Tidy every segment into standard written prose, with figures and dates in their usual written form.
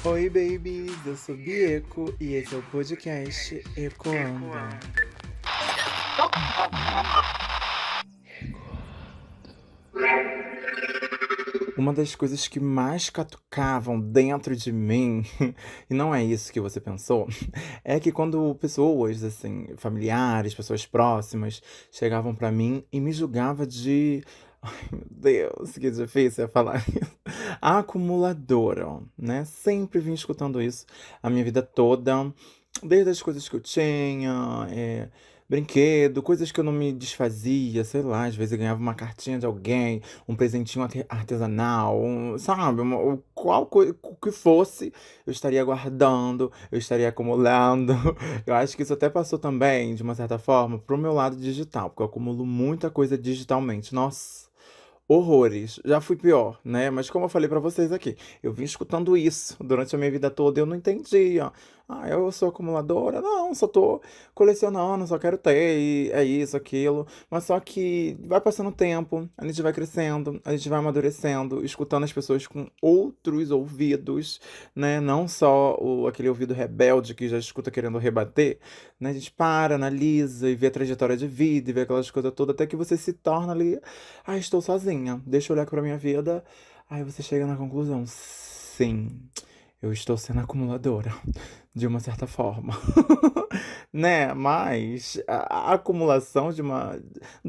Oi, babies! Eu sou Bieco e esse é o podcast Ecoando. Uma das coisas que mais catucavam dentro de mim, e não é isso que você pensou, é que quando pessoas, assim, familiares, pessoas próximas, chegavam pra mim e me julgava de. Ai, meu Deus, que difícil é falar isso. Acumuladora, né? Sempre vim escutando isso a minha vida toda, desde as coisas que eu tinha, brinquedo, coisas que eu não me desfazia, sei lá, às vezes eu ganhava uma cartinha de alguém, um presentinho artesanal, sabe? O que fosse, eu estaria guardando, eu estaria acumulando. Eu acho que isso até passou também, de uma certa forma, pro meu lado digital, porque eu acumulo muita coisa digitalmente. Nossa. Horrores. Já fui pior, né? Mas como eu falei pra vocês aqui, eu vim escutando isso durante a minha vida toda e eu não entendia. Ah, eu sou acumuladora? Não, só tô colecionando, só quero ter, e é isso, aquilo. Mas só que vai passando o tempo, a gente vai crescendo, a gente vai amadurecendo, escutando as pessoas com outros ouvidos, né? Não só aquele ouvido rebelde que já escuta querendo rebater, né? A gente para, analisa e vê a trajetória de vida e vê aquelas coisas todas, até que você se torna ali. Ah, estou sozinha. Deixa eu olhar pra minha vida. Aí você chega na conclusão. Sim, eu estou sendo acumuladora. De uma certa forma. Né? Mas a acumulação de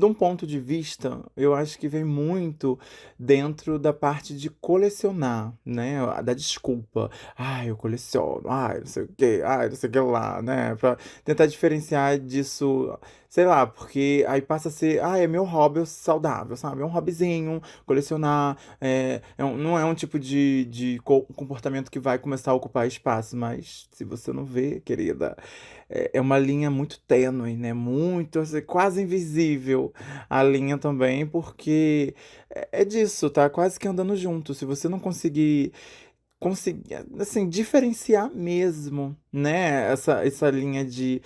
um ponto de vista, eu acho que vem muito dentro da parte de colecionar, né? Da desculpa. Ah, eu coleciono. Ah, não sei o quê. Ah, não sei o que lá, né? Pra tentar diferenciar disso, sei lá, porque aí passa a ser, é meu hobby saudável, sabe? É um hobbyzinho, colecionar. Não é um tipo de comportamento que vai começar a ocupar espaço, mas se você não vê, querida, é uma linha muito tênue, né? Muito, assim, quase invisível a linha também, porque é disso, tá? Quase que andando junto. Se você não conseguir, assim, diferenciar mesmo, né? Essa linha de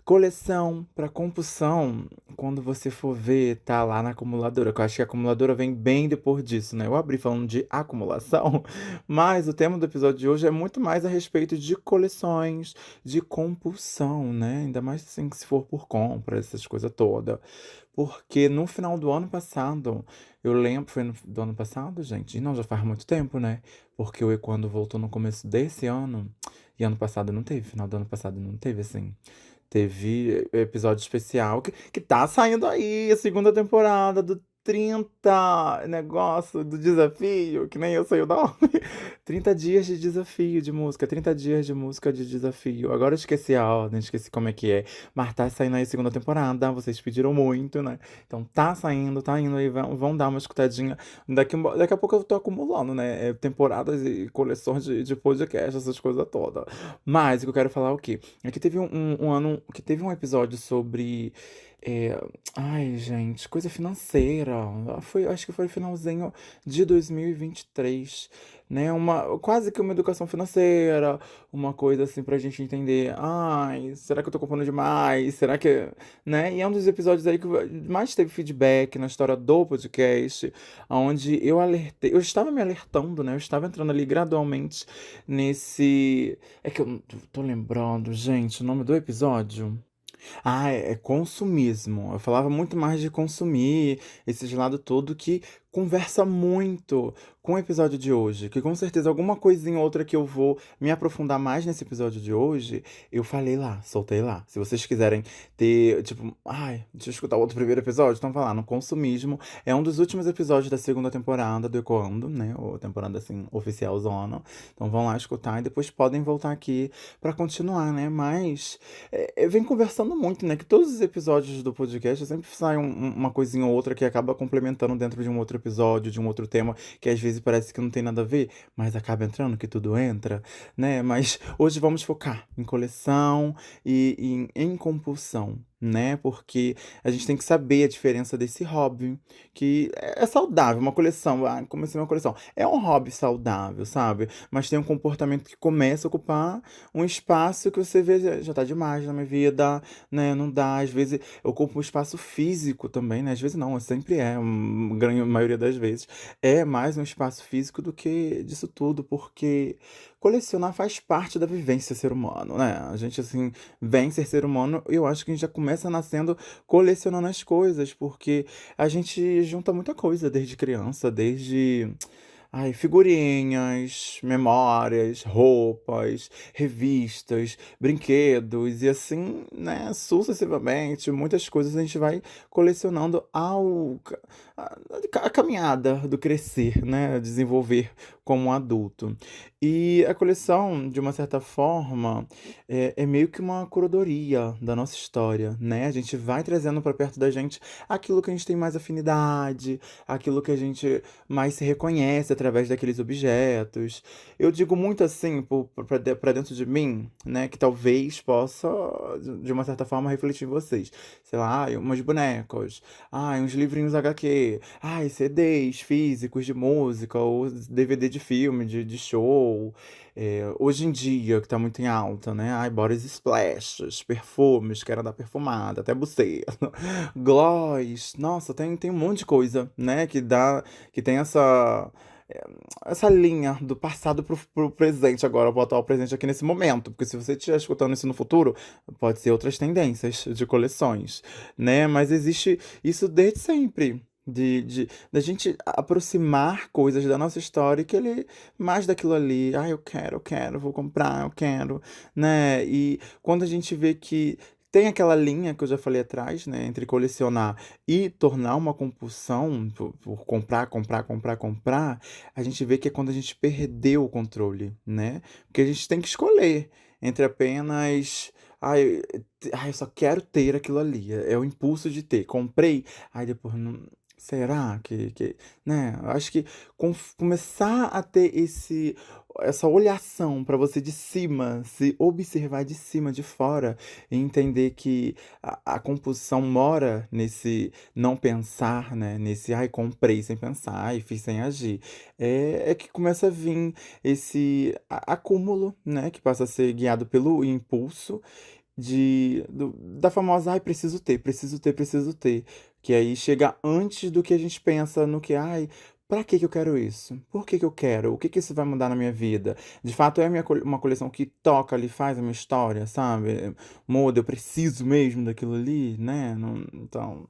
coleção para compulsão, quando você for ver, tá lá na acumuladora, que eu acho que a acumuladora vem bem depois disso, né? Eu abri falando de acumulação, mas o tema do episódio de hoje é muito mais a respeito de coleções, de compulsão, né? Ainda mais assim, se for por compra, essas coisas todas. Porque no final do ano passado, eu lembro, foi do ano passado, gente? E não, já faz muito tempo, né? Porque quando voltou no começo desse ano, e ano passado não teve, final do ano passado não teve, assim. Teve episódio especial que tá saindo aí, a segunda temporada do 30 negócio do desafio, que nem eu sei o nome. 30 dias de desafio de música, 30 dias de música de desafio. Agora eu esqueci a ordem, esqueci como é que é. Mas tá saindo aí a segunda temporada, vocês pediram muito, né? Então tá saindo, tá indo aí, vão dar uma escutadinha. Daqui a pouco eu tô acumulando, né? Temporadas e coleções de podcast, essas coisas todas. Mas o que eu quero falar é o quê? É que teve um ano que teve um episódio sobre. é, Ai, gente, coisa financeira. Acho que foi finalzinho de 2023, né? Quase que uma educação financeira, uma coisa assim pra gente entender. Ai, será que eu tô comprando demais? Será que. Né? E é um dos episódios aí que mais teve feedback na história do podcast, onde eu alertei. Eu estava me alertando, né? Eu estava entrando ali gradualmente nesse. É que eu não tô lembrando, gente, o nome do episódio. É consumismo. Eu falava muito mais de consumir, esse de lado todo que conversa muito com o episódio de hoje. Que com certeza alguma coisinha ou outra que eu vou me aprofundar mais nesse episódio de hoje, eu falei lá, soltei lá. Se vocês quiserem ter, tipo, deixa eu escutar outro primeiro episódio, então vai lá, no consumismo. É um dos últimos episódios da segunda temporada do Ecoando, né? Ou temporada assim, oficial zona. Então vão lá escutar e depois podem voltar aqui pra continuar, né? Mas vem conversando muito, né? Que todos os episódios do podcast sempre sai uma coisinha ou outra que acaba complementando dentro de um outro episódio, de um outro tema, que às vezes parece que não tem nada a ver, mas acaba entrando, que tudo entra, né? Mas hoje vamos focar em coleção e em compulsão. né, porque a gente tem que saber a diferença desse hobby, que é saudável, uma coleção, comecei uma coleção. É um hobby saudável, sabe, mas tem um comportamento que começa a ocupar um espaço que você vê já tá demais na minha vida, né, não dá. Às vezes ocupa um espaço físico também, né, às vezes não, sempre é, grande maioria das vezes, é mais um espaço físico do que disso tudo, porque colecionar faz parte da vivência ser humano, né, a gente, assim, vem ser humano, eu acho que a gente já começa nascendo colecionando as coisas, porque a gente junta muita coisa desde criança, desde figurinhas, memórias, roupas, revistas, brinquedos e assim, né, sucessivamente, muitas coisas a gente vai colecionando a caminhada do crescer, né, desenvolver como um adulto. E a coleção, de uma certa forma, é meio que uma curadoria da nossa história, né? A gente vai trazendo para perto da gente aquilo que a gente tem mais afinidade, aquilo que a gente mais se reconhece através daqueles objetos. Eu digo muito assim para dentro de mim, né, que talvez possa, de uma certa forma, refletir em vocês. Sei lá, umas bonecas, uns livrinhos HQ, CDs físicos de música, ou DVD de filme, de show. Hoje em dia, que tá muito em alta, né? Body splashes, perfumes, quero dar perfumada, até buceta. Gloss, nossa, tem um monte de coisa, né? Que tem eh, essa linha do passado pro presente agora, pro atual presente aqui nesse momento. Porque se você estiver escutando isso no futuro, pode ser outras tendências de coleções, né? Mas existe isso desde sempre. Da gente aproximar coisas da nossa história e que ele mais daquilo ali, eu quero, vou comprar, eu quero, né? E quando a gente vê que tem aquela linha que eu já falei atrás, né, entre colecionar e tornar uma compulsão por comprar, comprar, comprar, comprar, a gente vê que é quando a gente perdeu o controle, né? Porque a gente tem que escolher entre apenas eu só quero ter aquilo ali, é o impulso de ter. Comprei, depois não. Será né? Eu acho que começar a ter essa olhação para você de cima, se observar de cima, de fora, e entender que a compulsão mora nesse não pensar, né? Nesse, comprei sem pensar, fiz sem agir. É que começa a vir esse acúmulo, né? Que passa a ser guiado pelo impulso da famosa, preciso ter, preciso ter, preciso ter. Que aí chega antes do que a gente pensa no que, pra que eu quero isso? Por que eu quero? O que isso vai mudar na minha vida? De fato, é uma coleção que toca ali, faz a minha história, sabe? Muda, eu preciso mesmo daquilo ali, né? Então,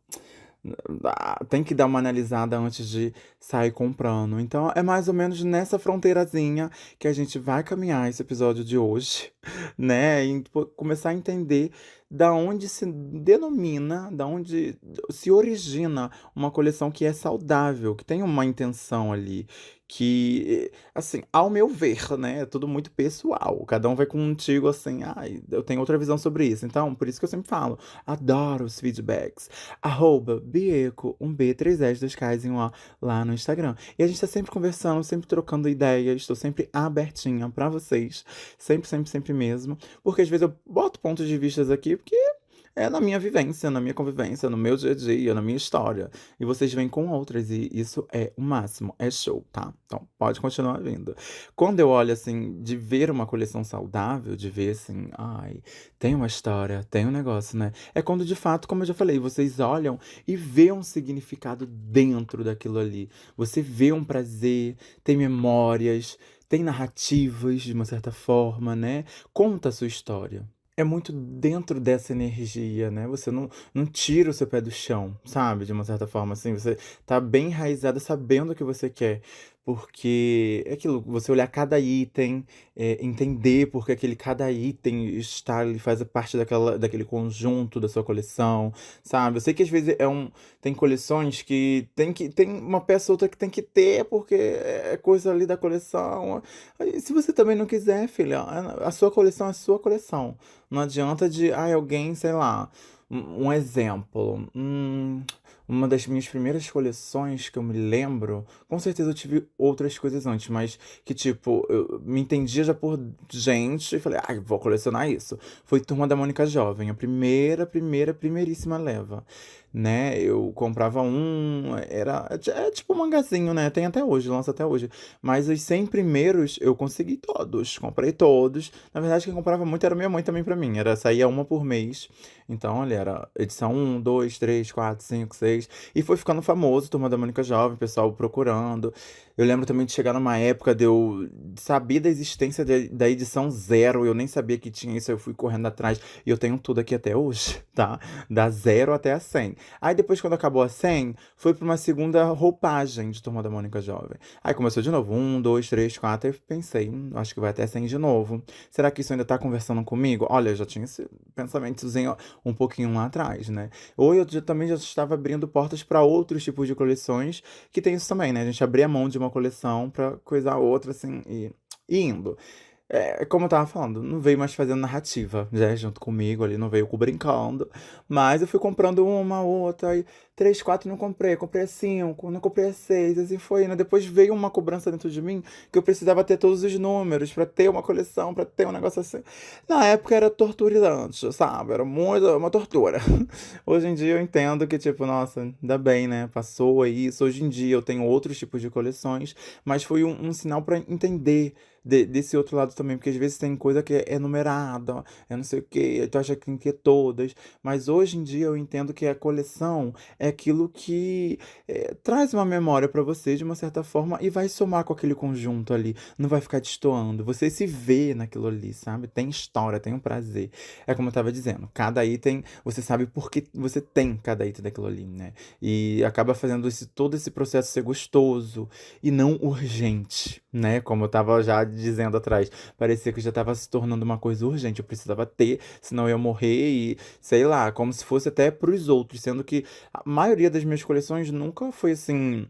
tem que dar uma analisada antes de sair comprando. Então, é mais ou menos nessa fronteirazinha que a gente vai caminhar esse episódio de hoje, né? E começar a entender da onde se denomina, da onde se origina uma coleção que é saudável, que tem uma intenção ali, que, assim, ao meu ver, né, é tudo muito pessoal. Cada um vai contigo assim, eu tenho outra visão sobre isso. Então, por isso que eu sempre falo, adoro os feedbacks. @bieco, um B, 3 S, 2 Ks e um O, lá no Instagram. E a gente tá sempre conversando, sempre trocando ideias, estou sempre abertinha pra vocês. Sempre, sempre, sempre mesmo. Porque às vezes eu boto pontos de vistas aqui, porque é na minha vivência, na minha convivência, no meu dia a dia, na minha história. E vocês vêm com outras, e isso é o máximo, é show, tá? Então pode continuar vindo. Quando eu olho assim, de ver uma coleção saudável, de ver assim, tem uma história, tem um negócio, né? É quando de fato, como eu já falei, vocês olham e vê um significado dentro daquilo ali. Você vê um prazer, tem memórias, tem narrativas de uma certa forma, né? Conta a sua história. É muito dentro dessa energia, né, você não tira o seu pé do chão, sabe, de uma certa forma, assim, você tá bem enraizada sabendo o que você quer, porque é aquilo, você olhar cada item, entender porque aquele cada item está ali, faz parte daquele conjunto da sua coleção, sabe. Eu sei que às vezes tem coleções que tem uma peça ou outra que tem que ter, porque é coisa ali da coleção. Aí se você também não quiser, filha, a sua coleção é a sua coleção. Não adianta alguém, sei lá, um exemplo. uma das minhas primeiras coleções que eu me lembro, com certeza eu tive outras coisas antes, mas que tipo, eu me entendia já por gente e falei: "Ai, vou colecionar isso". Foi Turma da Mônica Jovem, a primeiríssima leva, né. Eu comprava é tipo um mangazinho, né, tem até hoje, lança até hoje. Mas os 100 primeiros eu consegui todos, comprei todos. Na verdade quem comprava muito era minha mãe também pra mim, saía uma por mês. Então, olha, era edição um, 2, 3, 4, 5, 6 e foi ficando famoso, Turma da Mônica Jovem, o pessoal procurando. Eu lembro também de chegar numa época de eu saber da existência da edição zero, eu nem sabia que tinha isso, eu fui correndo atrás e eu tenho tudo aqui até hoje, tá? Da zero até a 100. Aí depois, quando acabou a 100, foi pra uma segunda roupagem de Turma da Mônica Jovem. Aí começou de novo, um, 2, 3, 4, aí eu pensei, acho que vai até 100 de novo. Será que isso ainda tá conversando comigo? Olha, eu já tinha esse pensamentozinho um pouquinho lá atrás, né? Ou eu também já estava abrindo portas para outros tipos de coleções, que tem isso também, né? A gente abrir a mão de uma coleção para coisar outra, assim, e indo. Como eu estava falando, não veio mais fazendo narrativa, né, junto comigo ali, não veio brincando, mas eu fui comprando uma, outra, aí 3, 4 não comprei, comprei 5, não comprei 6, assim foi indo. Depois veio uma cobrança dentro de mim que eu precisava ter todos os números pra ter uma coleção, pra ter um negócio assim. Na época era torturizante, sabe? Era muito uma tortura. Hoje em dia eu entendo que, tipo, nossa, ainda bem, né? Passou isso. Hoje em dia eu tenho outros tipos de coleções, mas foi um sinal pra entender desse outro lado também, porque às vezes tem coisa que é numerada, é não sei o quê, aí tu acha que tem que ter todas, mas hoje em dia eu entendo que a coleção é aquilo que traz uma memória pra você de uma certa forma e vai somar com aquele conjunto ali, não vai ficar destoando, você se vê naquilo ali, sabe? Tem história, tem um prazer. É como eu tava dizendo, cada item, você sabe por que você tem cada item daquilo ali, né? E acaba fazendo todo esse processo ser gostoso e não urgente, né? Como eu tava já dizendo atrás, parecia que já tava se tornando uma coisa urgente, eu precisava ter, senão eu ia morrer e, sei lá, como se fosse até pros outros, sendo que a maioria das minhas coleções nunca foi assim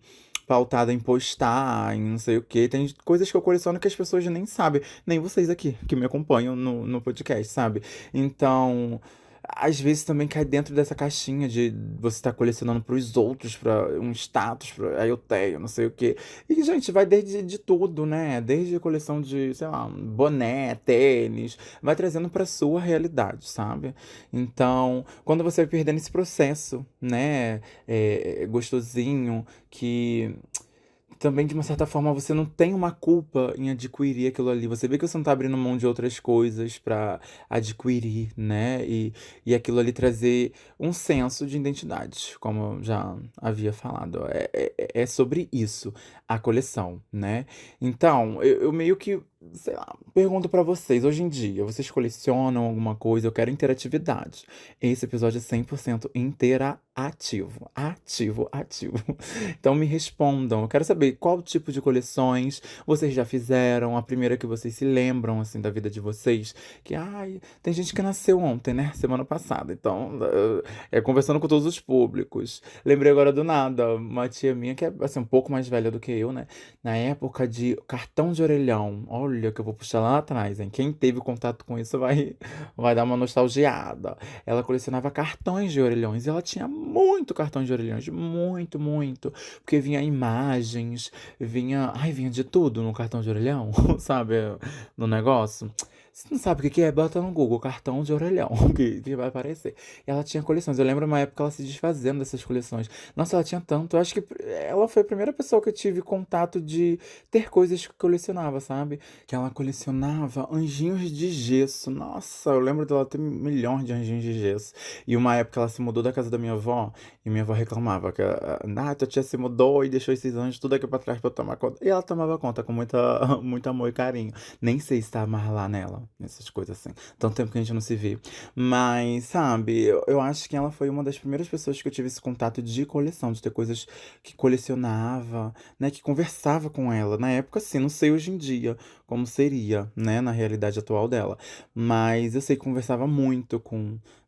pautada em postar, em não sei o quê. Tem coisas que eu coleciono que as pessoas nem sabem, nem vocês aqui que me acompanham no podcast, sabe? Então, às vezes também cai dentro dessa caixinha de você estar colecionando para os outros, para um status, aí eu tenho, não sei o quê. E, gente, vai desde de tudo, né? Desde coleção de, sei lá, boné, tênis, vai trazendo para sua realidade, sabe? Então, quando você vai perdendo esse processo, né, gostosinho, que também, de uma certa forma, você não tem uma culpa em adquirir aquilo ali. Você vê que você não tá abrindo mão de outras coisas pra adquirir, né? E aquilo ali trazer um senso de identidade, como eu já havia falado. É sobre isso, a coleção, né? Então, eu meio que, sei lá, pergunto pra vocês, hoje em dia, vocês colecionam alguma coisa? Eu quero interatividade. Esse episódio é 100% interativo. Ativo, ativo. Então me respondam. Eu quero saber qual tipo de coleções vocês já fizeram, a primeira que vocês se lembram, assim, da vida de vocês. Que, ai, tem gente que nasceu ontem, né? Semana passada. Então, conversando com todos os públicos. Lembrei agora do nada, uma tia minha que é, assim, um pouco mais velha do que eu, né? Na época de cartão de orelhão. Olha, que eu vou puxar lá atrás, hein? Quem teve contato com isso vai dar uma nostalgiada. Ela colecionava cartões de orelhões e ela tinha muito cartão de orelhões, muito, muito. Porque vinha imagens, vinha de tudo no cartão de orelhão, sabe? No negócio. Se não sabe o que que é, bota no Google, cartão de orelhão, que vai aparecer. E ela tinha coleções. Eu lembro uma época ela se desfazendo dessas coleções. Nossa, ela tinha tanto. Eu acho que ela foi a primeira pessoa que eu tive contato de ter coisas que colecionava, sabe? Que ela colecionava anjinhos de gesso. Nossa, eu lembro dela ter milhões de anjinhos de gesso. E uma época ela se mudou da casa da minha avó e minha avó reclamava que, tua tia se mudou e deixou esses anjos tudo aqui pra trás pra eu tomar conta. E ela tomava conta com muita, muito amor e carinho. Nem sei se tá mais lá nela, essas coisas assim. Tanto tempo que a gente não se vê. Mas, sabe, eu acho que ela foi uma das primeiras pessoas que eu tive esse contato de coleção, de ter coisas que colecionava, né, que conversava com ela. Na época, sim, não sei hoje em dia como seria, né, na realidade atual dela. Mas eu sei que conversava muito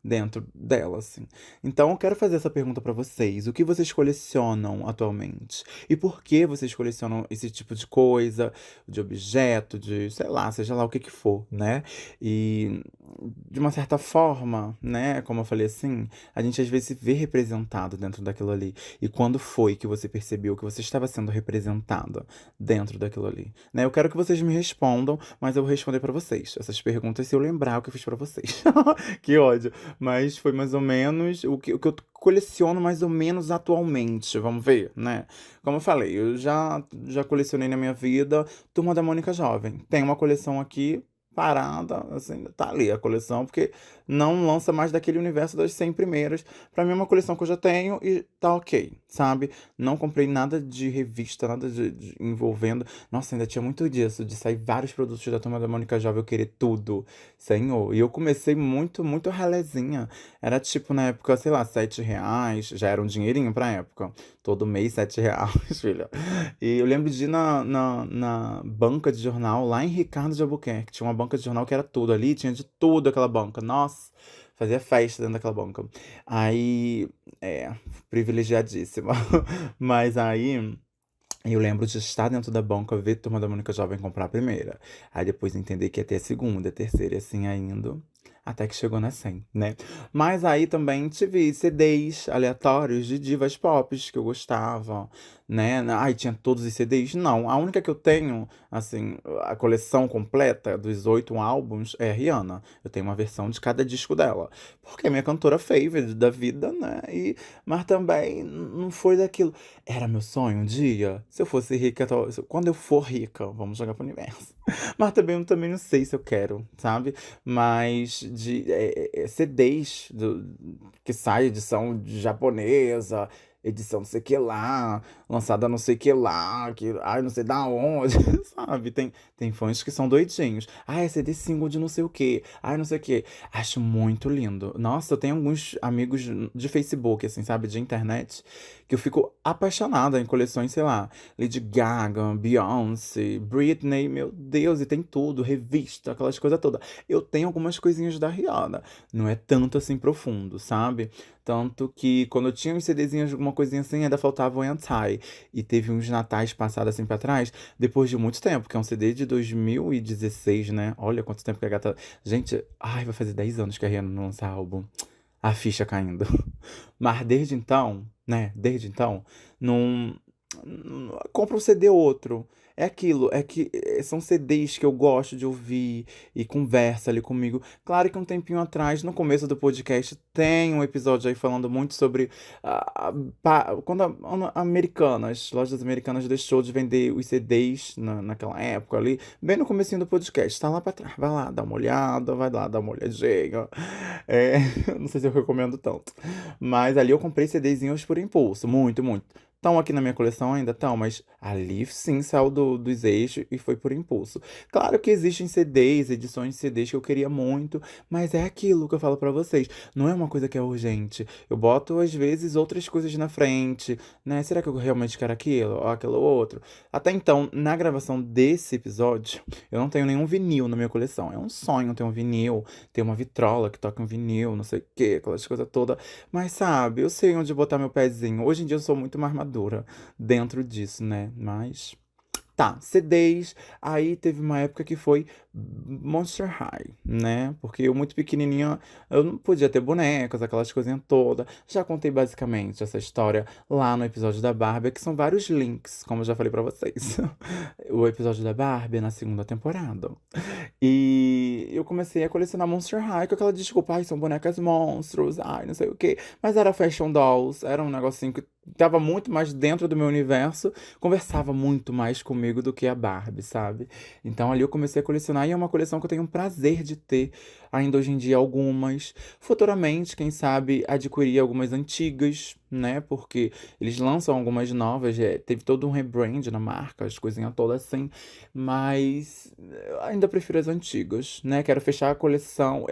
dentro dela, assim. Então eu quero fazer essa pergunta pra vocês: o que vocês colecionam atualmente? E por que vocês colecionam esse tipo de coisa, de objeto, de, sei lá, seja lá o que que for, né? E de uma certa forma, né, como eu falei assim, a gente às vezes se vê representado dentro daquilo ali. E quando foi que você percebeu que você estava sendo representada dentro daquilo ali, né? Eu quero que vocês me respondam, mas eu vou responder pra vocês essas perguntas se eu lembrar o que eu fiz pra vocês. Que ódio. Mas foi mais ou menos o que eu coleciono mais ou menos atualmente, vamos ver, né? Como eu falei, eu já colecionei na minha vida Turma da Mônica Jovem. Tem uma coleção aqui parada, assim, tá ali a coleção, porque não lança mais daquele universo das 100 primeiras. Pra mim é uma coleção que eu já tenho e tá ok, sabe? Não comprei nada de revista, nada de envolvendo. Nossa, ainda tinha muito disso, de sair vários produtos da Turma da Mônica Jovem, eu querer tudo, Senhor. E eu comecei muito, muito ralezinha. Era tipo, na época, sei lá, R$ 7, já era um dinheirinho pra época. Todo mês R$ 7, filha. E eu lembro de ir na banca de jornal, lá em Ricardo de Albuquerque. Tinha uma banca de jornal que era tudo ali, tinha de tudo aquela banca. Nossa, fazia festa dentro daquela banca. Aí, é, privilegiadíssima. Mas aí, eu lembro de estar dentro da banca, ver Turma da Mônica Jovem comprar a primeira. Aí depois entender que ia ter a segunda, a terceira e assim indo. Até que chegou na 100, né? Mas aí também tive CDs aleatórios de divas pop que eu gostava, né? Ai, tinha todos os CDs? Não. A única que eu tenho, assim, a coleção completa dos 8 álbuns é a Rihanna. Eu tenho uma versão de cada disco dela. Porque é minha cantora favorite da vida, né? Mas também não foi daquilo. Era meu sonho um dia. Se eu fosse rica, quando eu for rica, vamos jogar pro universo. Mas também não sei se eu quero, sabe? Mas de CDs que sai edição japonesa, edição não sei que lá, lançada não sei que lá, que ai não sei da onde, sabe? Tem fãs que são doidinhos. Ah, é CD single de não sei o que, ai não sei o que. Acho muito lindo. Nossa, eu tenho alguns amigos de Facebook, assim, sabe? De internet, que eu fico apaixonada em coleções, sei lá. Lady Gaga, Beyoncé, Britney, meu Deus, e tem tudo, revista, aquelas coisas todas. Eu tenho algumas coisinhas da Rihanna, não é tanto assim profundo, sabe? Tanto que quando eu tinha uns CDzinhos, alguma coisinha assim, ainda faltava o Anti. E teve uns natais passados assim pra trás, depois de muito tempo, que é um CD de 2016, né? Olha quanto tempo que a gata. Gente, ai, vai fazer 10 anos que a Rihanna não lança álbum. A ficha caindo. Mas desde então, né? Desde então, não. Compra um CD ou outro. É aquilo, é que são CDs que eu gosto de ouvir e conversa ali comigo. Claro que um tempinho atrás, no começo do podcast, tem um episódio aí falando muito sobre quando Americanas, lojas americanas deixou de vender os CDs naquela época ali, bem no comecinho do podcast. Tá lá pra trás, vai lá, dá uma olhada, vai lá, dá uma olhadinha. É, não sei se eu recomendo tanto. Mas ali eu comprei CDzinhos por impulso, muito, muito. Estão aqui na minha coleção ainda? Estão, mas ali sim saiu dos eixos e foi por impulso. Claro que existem CDs, edições de CDs que eu queria muito, mas é aquilo que eu falo pra vocês. Não é uma coisa que é urgente. Eu boto, às vezes, outras coisas na frente, né? Será que eu realmente quero aquilo ou aquilo outro? Até então, na gravação desse episódio, eu não tenho nenhum vinil na minha coleção. É um sonho ter um vinil, ter uma vitrola que toca um vinil, não sei o quê, aquelas coisas todas. Mas sabe, eu sei onde botar meu pezinho. Hoje em dia eu sou muito mais madura dentro disso, né? Mas tá, CDs. Aí teve uma época que foi Monster High, né? Porque eu, muito pequenininha, eu não podia ter bonecas, aquelas coisinhas todas. Já contei basicamente essa história lá no episódio da Barbie, que são vários links, como eu já falei pra vocês. O episódio da Barbie é na segunda temporada. E eu comecei a colecionar Monster High com aquela desculpa, ai, são bonecas monstros, ai, não sei o quê. Mas era Fashion Dolls, era um negocinho que tava muito mais dentro do meu universo, conversava muito mais comigo do que a Barbie, sabe? Então ali eu comecei a colecionar e é uma coleção que eu tenho um prazer de ter ainda hoje em dia algumas. Futuramente, quem sabe, adquirir algumas antigas, né? Porque eles lançam algumas novas, teve todo um rebrand na marca, as coisinhas todas assim. Mas eu ainda prefiro as antigas, né? Quero fechar a coleção.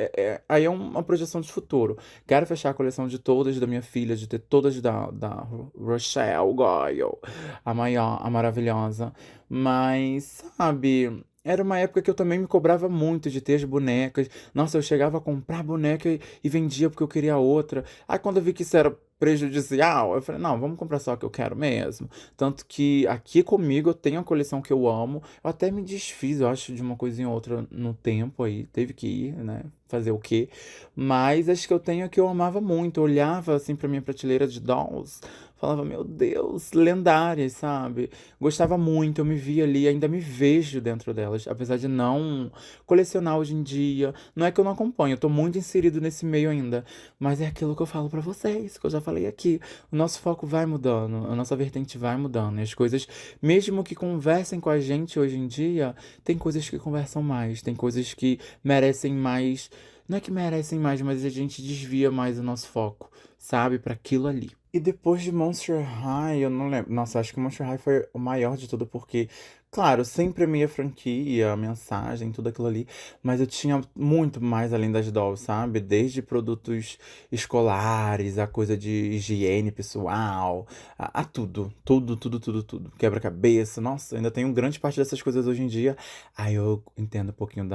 Aí é uma projeção de futuro. Quero fechar a coleção de todas da minha filha, de ter todas da Rochelle Goyle, a maior, a maravilhosa. Mas, sabe. Era uma época que eu também me cobrava muito de ter as bonecas. Nossa, eu chegava a comprar boneca e vendia porque eu queria outra. Aí quando eu vi que isso era prejudicial, eu falei, não, vamos comprar só a que eu quero mesmo. Tanto que aqui comigo eu tenho a coleção que eu amo. Eu até me desfiz, eu acho, de uma coisinha ou outra no tempo aí. Teve que ir, né? Fazer o quê? Mas as que eu tenho é que eu amava muito. Eu olhava assim pra minha prateleira de dolls. Falava, meu Deus, lendárias, sabe? Gostava muito, eu me via ali, ainda me vejo dentro delas, apesar de não colecionar hoje em dia. Não é que eu não acompanho, eu tô muito inserido nesse meio ainda, mas é aquilo que eu falo pra vocês, que eu já falei aqui. O nosso foco vai mudando, a nossa vertente vai mudando, e as coisas, mesmo que conversem com a gente hoje em dia, tem coisas que conversam mais, tem coisas que merecem mais. Não é que merecem mais, mas a gente desvia mais o nosso foco, sabe, pra aquilo ali. E depois de Monster High, eu não lembro. Nossa, acho que Monster High foi o maior de tudo, porque, claro, sempre amei a franquia, a mensagem, tudo aquilo ali, mas eu tinha muito mais além das dolls, sabe? Desde produtos escolares, a coisa de higiene pessoal, a tudo. Tudo, tudo, tudo, tudo. Quebra-cabeça. Nossa, ainda tenho grande parte dessas coisas hoje em dia. Aí eu entendo um pouquinho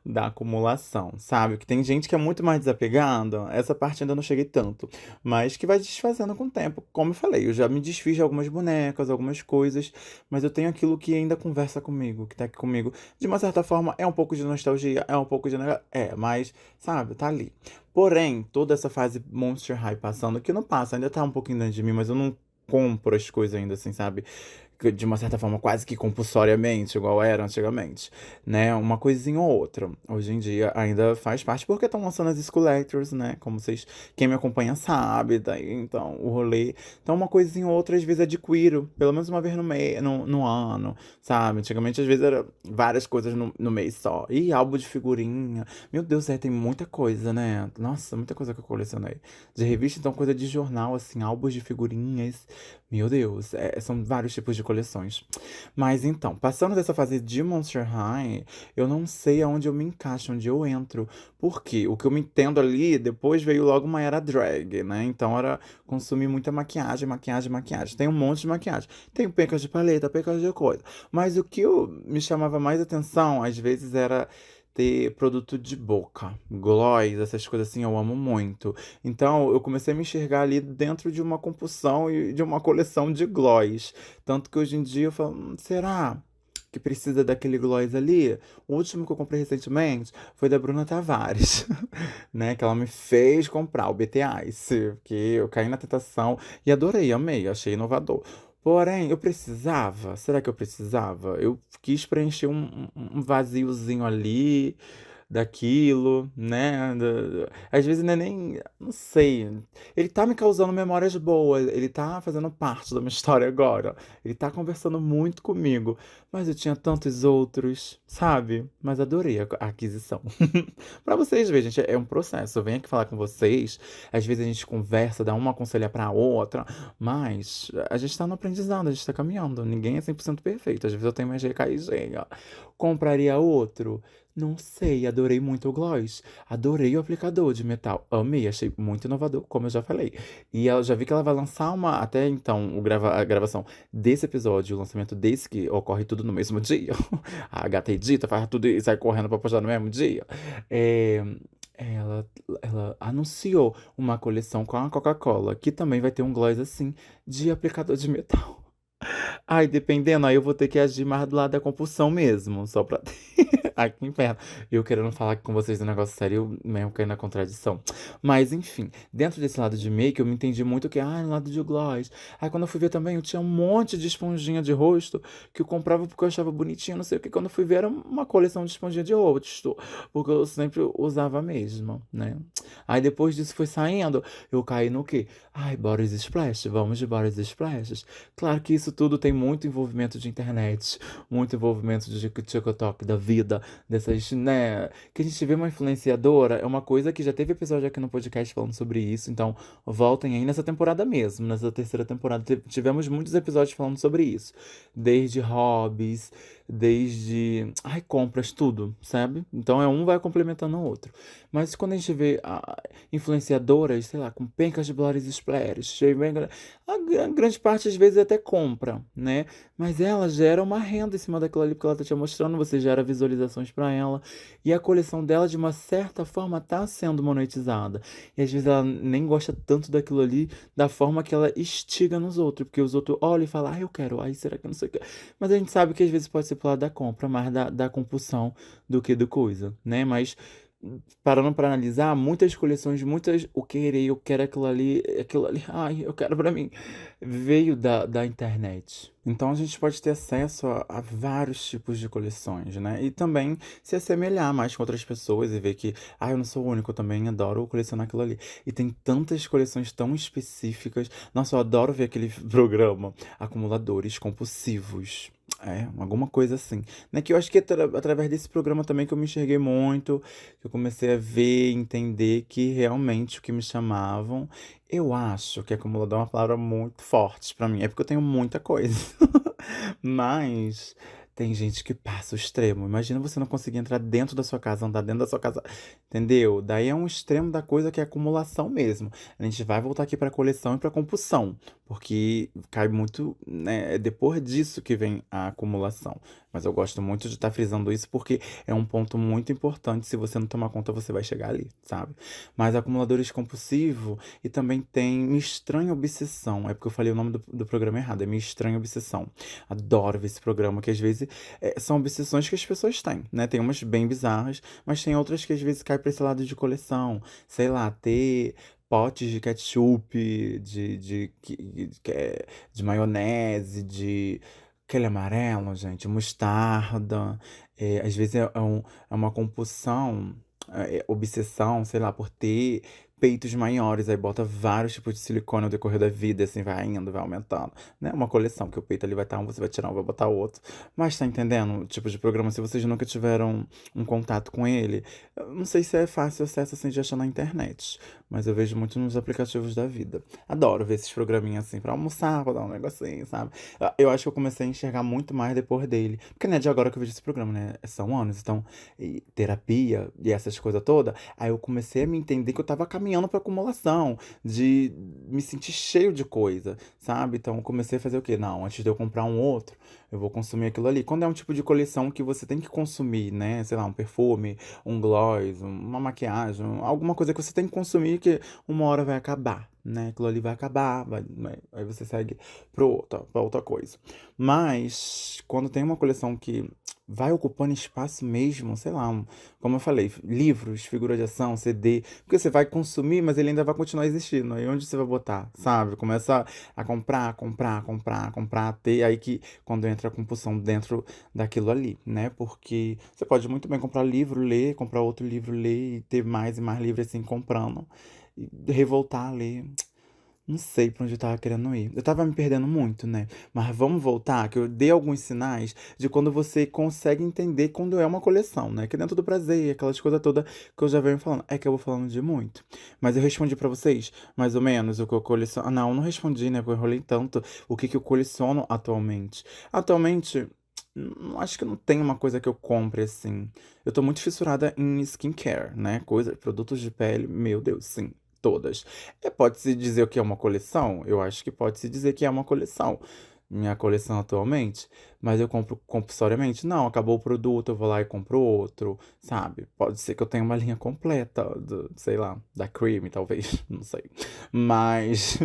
da acumulação, sabe? Que tem gente que é muito mais desapegada, essa parte ainda não cheguei tanto, mas que vai desfazendo com o tempo. Como eu falei, eu já me desfiz de algumas bonecas, algumas coisas, mas eu tenho aquilo que ainda conversa comigo, que tá aqui comigo. De uma certa forma, é um pouco de nostalgia, é um pouco de. Mas, sabe, tá ali. Porém, toda essa fase Monster High passando, que não passa, ainda tá um pouquinho dentro de mim, mas eu não compro as coisas ainda assim, sabe? De uma certa forma, quase que compulsoriamente, igual era antigamente, né? Uma coisinha ou outra. Hoje em dia ainda faz parte, porque estão lançando as Sculators, né? Como vocês, quem me acompanha sabe, daí então o rolê. Então, uma coisinha ou outra, às vezes adquiro, pelo menos uma vez no ano, sabe? Antigamente, às vezes, era várias coisas no mês só. E álbum de figurinha. Meu Deus, tem muita coisa, né? Nossa, muita coisa que eu colecionei. De revista, então, coisa de jornal, assim, álbuns de figurinhas. Meu Deus, são vários tipos de coleções. Mas então, passando dessa fase de Monster High, eu não sei aonde eu me encaixo, onde eu entro. Porque o que eu me entendo ali, depois veio logo uma era drag, né? Então era consumir muita maquiagem, maquiagem, maquiagem. Tem um monte de maquiagem. Tem pecas de paleta, pecas de coisa. Mas o que me chamava mais atenção, às vezes, era ter produto de boca, gloss, essas coisas assim, eu amo muito. Então, eu comecei a me enxergar ali dentro de uma compulsão e de uma coleção de gloss. Tanto que hoje em dia eu falo, será que precisa daquele gloss ali? O último que eu comprei recentemente foi da Bruna Tavares, né? Que ela me fez comprar o BT Ice, que eu caí na tentação e adorei, amei, achei inovador. Porém, eu precisava? Será que eu precisava? Eu quis preencher um vaziozinho ali daquilo, né? Às vezes não é nem. Não sei. Ele tá me causando memórias boas, ele tá fazendo parte da minha história agora. Ele tá conversando muito comigo. Mas eu tinha tantos outros, sabe? Mas adorei a aquisição. Pra vocês verem, gente, é um processo. Eu venho aqui falar com vocês, às vezes a gente conversa, dá uma conselha pra outra, mas a gente tá no aprendizado, a gente tá caminhando. Ninguém é 100% perfeito. Às vezes eu tenho mais GKG, ó. Compraria outro? Não sei, adorei muito o gloss. Adorei o aplicador de metal. Amei, achei muito inovador, como eu já falei. E eu já vi que ela vai lançar uma. Até então, a gravação desse episódio, o lançamento desse, que ocorre tudo no mesmo dia. A gata edita, faz tudo e sai correndo pra postar no mesmo dia. É, ela, ela anunciou uma coleção com a Coca-Cola, que também vai ter um gloss assim, de aplicador de metal. Ai, dependendo, aí eu vou ter que agir mais do lado da compulsão mesmo, só pra Ai, que inferno. Eu querendo falar com vocês um negócio sério, eu mesmo caindo na contradição. Mas, enfim, dentro desse lado de make, eu me entendi muito que, no lado de gloss. Aí, quando eu fui ver também, eu tinha um monte de esponjinha de rosto que eu comprava porque eu achava bonitinho, não sei o que. Quando eu fui ver, era uma coleção de esponjinha de rosto, porque eu sempre usava a mesma, né? Aí, depois disso foi saindo, eu caí no quê? Ai, Boris Splash, vamos de Boris Splashes. Claro que isso tudo tem muito envolvimento de internet, muito envolvimento de TikTok da vida, dessas, né? Que a gente vê uma influenciadora, é uma coisa que já teve episódio aqui no podcast falando sobre isso, então voltem aí nessa temporada mesmo, nessa terceira temporada. Tivemos muitos episódios falando sobre isso, desde hobbies, desde, ai, compras, tudo, sabe. Então um vai complementando o outro. Mas quando a gente vê influenciadoras, sei lá, com pencas de Blores Splash, cheio bem grande parte às vezes até compra, né, mas ela gera uma renda em cima daquilo ali, porque ela tá te mostrando, você gera visualizações para ela, e a coleção dela de uma certa forma tá sendo monetizada. E às vezes ela nem gosta tanto daquilo ali, da forma que ela instiga nos outros, porque os outros olham e falam: "Ah, eu quero, ai, será que não sei o quê?". Mas a gente sabe que às vezes pode ser pro lado da compra, mais da compulsão do que do coisa, né, mas parando para analisar, muitas coleções, muitas "o querer", "eu quero aquilo ali, ai, eu quero pra mim", veio da internet. Então a gente pode ter acesso a vários tipos de coleções, né, e também se assemelhar mais com outras pessoas e ver que: "Ah, eu não sou o único, eu também adoro colecionar aquilo ali". E tem tantas coleções tão específicas. Nossa, eu adoro ver aquele programa Acumuladores Compulsivos. É, alguma coisa assim, né, que eu acho que é através desse programa também que eu me enxerguei muito, que eu comecei a ver, entender que realmente o que me chamavam, eu acho que acumulador é uma palavra muito forte pra mim, é porque eu tenho muita coisa. Mas tem gente que passa o extremo. Imagina você não conseguir entrar dentro da sua casa, andar dentro da sua casa, entendeu? Daí é um extremo da coisa que é acumulação mesmo. A gente vai voltar aqui pra coleção e pra compulsão, porque cai muito, né? É depois disso que vem a acumulação. Mas eu gosto muito de estar frisando isso porque é um ponto muito importante. Se você não tomar conta, você vai chegar ali, sabe? Mas acumuladores compulsivos e também tem Me Estranha Obsessão. É porque eu falei o nome do programa errado, é Me Estranha Obsessão. Adoro ver esse programa, que às vezes são obsessões que as pessoas têm, né? Tem umas bem bizarras, mas tem outras que às vezes caem pra esse lado de coleção. Sei lá, ter potes de ketchup, de maionese, de aquele amarelo, gente, mostarda. Às vezes é uma compulsão, obsessão, sei lá, por ter peitos maiores, aí bota vários tipos de silicone ao decorrer da vida, assim, vai indo, vai aumentando, né? Uma coleção, que o peito ali vai estar um, você vai tirar um, vai botar outro. Mas tá entendendo o tipo de programa? Se vocês nunca tiveram um contato com ele, eu não sei se é fácil acesso assim de achar na internet, mas eu vejo muito nos aplicativos da vida. Adoro ver esses programinhos assim pra almoçar, pra dar um negocinho, sabe? Eu acho que eu comecei a enxergar muito mais depois dele. Porque não é de agora que eu vejo esse programa, né? São anos, então, e terapia e essas coisas todas. Aí eu comecei a me entender que eu tava caminhando pra acumulação, de me sentir cheio de coisa, sabe? Então eu comecei a fazer o quê? Não, antes de eu comprar um outro, eu vou consumir aquilo ali. Quando é um tipo de coleção que você tem que consumir, né? Sei lá, um perfume, um gloss, uma maquiagem, alguma coisa que você tem que consumir que uma hora vai acabar, né? Aquilo ali vai acabar, aí você segue pra outra coisa. Mas quando tem uma coleção que vai ocupando espaço mesmo, sei lá, como eu falei, livros, figura de ação, CD, porque você vai consumir, mas ele ainda vai continuar existindo. Aí onde você vai botar, sabe? Começa a comprar, comprar, comprar, comprar, ter aí que quando entra a compulsão dentro daquilo ali, né? Porque você pode muito bem comprar livro, ler, comprar outro livro, ler e ter mais e mais livros assim comprando e revoltar a ler. Não sei pra onde eu tava querendo ir. Eu tava me perdendo muito, né? Mas vamos voltar, que eu dei alguns sinais de quando você consegue entender quando é uma coleção, né? Que dentro do prazer, aquelas coisas todas que eu já venho falando. É que eu vou falando de muito. Mas eu respondi pra vocês, mais ou menos, o que eu coleciono. Ah, não, eu não respondi, né? Porque eu enrolei tanto. O que que eu coleciono atualmente? Atualmente, acho que não tem uma coisa que eu compre assim. Eu tô muito fissurada em skincare, né? Coisa, produtos de pele, meu Deus, sim. Todas. Pode-se dizer o que é uma coleção? Eu acho que pode-se dizer que é uma coleção. Minha coleção atualmente, mas eu compro compulsoriamente? Não, acabou o produto, eu vou lá e compro outro, sabe? Pode ser que eu tenha uma linha completa, sei lá, da Cream, talvez, não sei. Mas,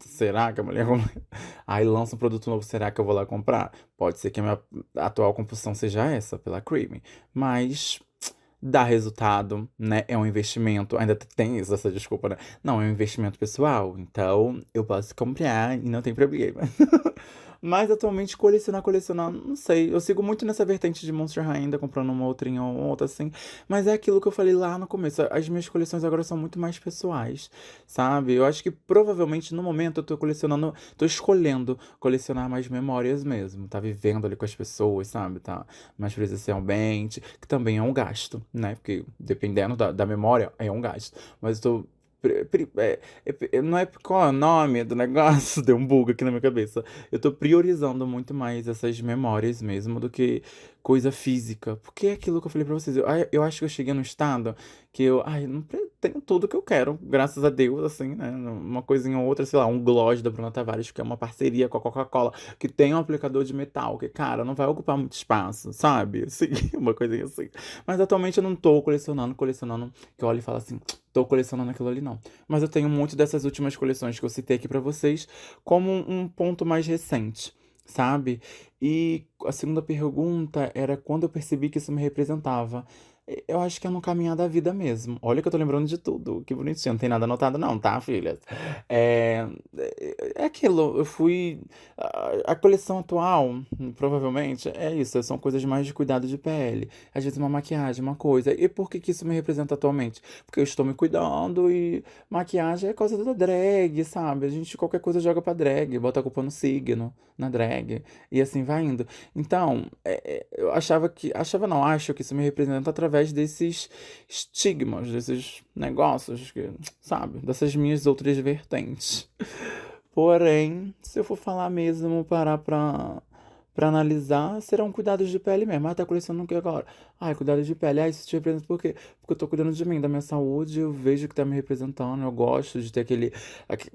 será que é uma linha completa? Aí lança um produto novo, será que eu vou lá comprar? Pode ser que a minha atual compulsão seja essa, pela Cream. Mas dá resultado, né? É um investimento. Ainda tem essa desculpa, né? Não, é um investimento pessoal. Então, eu posso comprar e não tem problema. Mas atualmente colecionar, não sei. Eu sigo muito nessa vertente de Monster High ainda, comprando uma outrinha ou outra assim. Mas é aquilo que eu falei lá no começo. As minhas coleções agora são muito mais pessoais, sabe? Eu acho que provavelmente no momento eu tô colecionando, tô escolhendo colecionar mais memórias mesmo. Tá vivendo ali com as pessoas, sabe? Tá mais presencialmente, que também é um gasto, né? Porque dependendo da memória, é um gasto. Mas eu tô não é qual é o nome do negócio? Deu um bug aqui na minha cabeça. Eu tô priorizando muito mais essas memórias mesmo do que coisa física. Porque é aquilo que eu falei pra vocês. Eu acho que eu cheguei num estado que não tenho tudo que eu quero, graças a Deus, assim, né? Uma coisinha ou outra, sei lá, um gloss da Bruna Tavares, que é uma parceria com a Coca-Cola, que tem um aplicador de metal, que, cara, não vai ocupar muito espaço, sabe? Assim, uma coisinha assim. Mas atualmente eu não tô colecionando, que eu olho e falo assim, tô colecionando aquilo ali, não. Mas eu tenho muito dessas últimas coleções que eu citei aqui pra vocês como um ponto mais recente, sabe? E a segunda pergunta era quando eu percebi que isso me representava. Eu acho que é no caminhar da vida mesmo. Olha que eu tô lembrando de tudo. Que bonitinho. Não tem nada anotado, não, tá, filha? É, é aquilo. Eu fui. A coleção atual, provavelmente, é isso. São coisas mais de cuidado de pele. Às vezes uma maquiagem, uma coisa. E por que que isso me representa atualmente? Porque eu estou me cuidando e maquiagem é coisa da drag, sabe? A gente qualquer coisa joga pra drag, bota a culpa no signo, na drag. E assim vai indo. Então, eu achava que. Achava não, acho que isso me representa através desses estigmas, desses negócios, que, sabe? Dessas minhas outras vertentes. Porém, se eu for falar mesmo, parar pra analisar, serão cuidados de pele mesmo. Ah, tá colecionando o que agora? Ah, cuidado de pele. Ah, isso te representa por quê? Porque eu tô cuidando de mim, da minha saúde, eu vejo que tá me representando, eu gosto de ter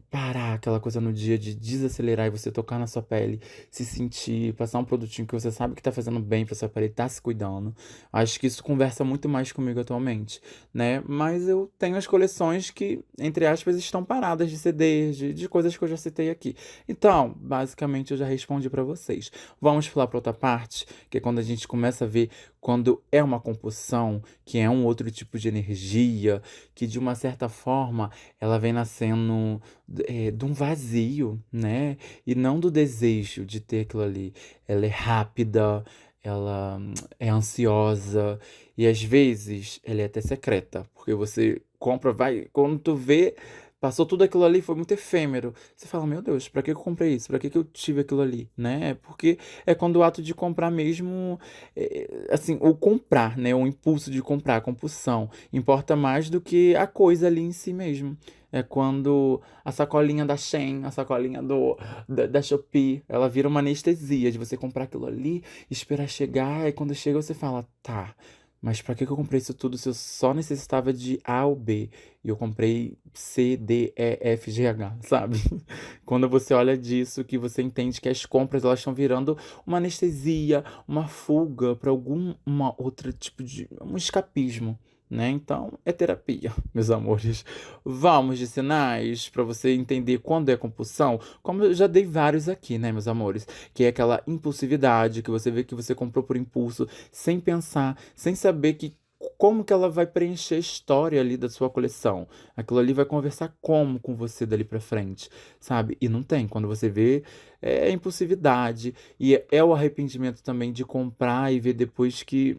parar aquela coisa no dia de desacelerar e você tocar na sua pele, se sentir, passar um produtinho que você sabe que tá fazendo bem pra sua pele, tá se cuidando. Acho que isso conversa muito mais comigo atualmente, né? Mas eu tenho as coleções que, entre aspas, estão paradas de CDs, de coisas que eu já citei aqui. Então, basicamente, eu já respondi pra vocês. Vamos pular para outra parte, que é quando a gente começa a ver quando é uma compulsão, que é um outro tipo de energia, que de uma certa forma ela vem nascendo de um vazio, né? E não do desejo de ter aquilo ali. Ela é rápida, ela é ansiosa e às vezes ela é até secreta, porque você compra, vai, quando tu vê. Passou tudo aquilo ali, foi muito efêmero. Você fala, meu Deus, pra que eu comprei isso? Pra que eu tive aquilo ali, né? Porque é quando o ato de comprar mesmo, assim, ou comprar, né? O impulso de comprar, a compulsão, importa mais do que a coisa ali em si mesmo. É quando a sacolinha da Shein, a sacolinha da Shopee, ela vira uma anestesia de você comprar aquilo ali, esperar chegar, e quando chega você fala, tá, mas pra que eu comprei isso tudo se eu só necessitava de A ou B? E eu comprei C, D, E, F, G, H, sabe? Quando você olha disso, que você entende que as compras elas estão virando uma anestesia, uma fuga para alguma outra tipo de um escapismo, né? Então, é terapia, meus amores. Vamos de sinais para você entender quando é compulsão, como eu já dei vários aqui, né, meus amores? Que é aquela impulsividade que você vê que você comprou por impulso, sem pensar, sem saber que como que ela vai preencher a história ali da sua coleção? Aquilo ali vai conversar como com você dali pra frente, sabe? E não tem. Quando você vê, é impulsividade. E é o arrependimento também de comprar e ver depois que.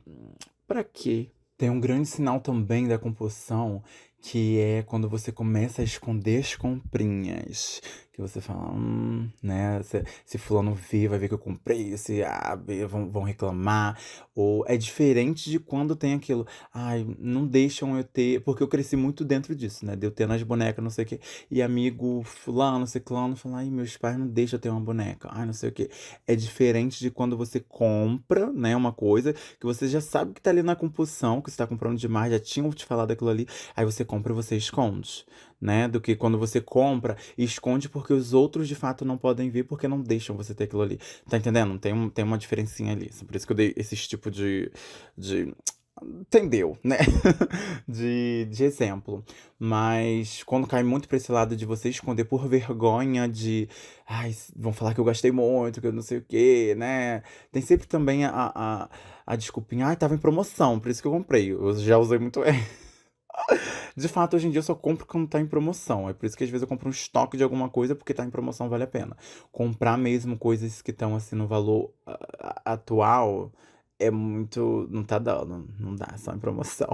Pra quê? Tem um grande sinal também da compulsão, que é quando você começa a esconder as comprinhas. Que você fala, né? Se fulano vir, vai ver que eu comprei, se vão reclamar. Ou é diferente de quando tem aquilo. Ai, não deixam eu ter. Porque eu cresci muito dentro disso, né? De eu ter nas bonecas, não sei o quê. E amigo fulano, ciclano, fala, ai, meus pais não deixam eu ter uma boneca. Ai, não sei o quê. É diferente de quando você compra, né, uma coisa que você já sabe que tá ali na compulsão, que você tá comprando demais, já tinham te falado daquilo ali, aí você compra e você esconde, né? Do que quando você compra e esconde porque os outros de fato não podem ver porque não deixam você ter aquilo ali. Tá entendendo? Tem uma diferencinha ali. Por isso que eu dei esse tipo de entendeu, né? De exemplo. Mas quando cai muito pra esse lado de você esconder por vergonha de. Ai, vão falar que eu gastei muito, que eu não sei o quê, né? Tem sempre também a desculpinha. Ai, tava em promoção, por isso que eu comprei. Eu já usei muito. De fato, hoje em dia eu só compro quando tá em promoção. É por isso que às vezes eu compro um estoque de alguma coisa porque tá em promoção, vale a pena. Comprar mesmo coisas que estão assim no valor atual é muito. Não tá dando, não dá, só em promoção.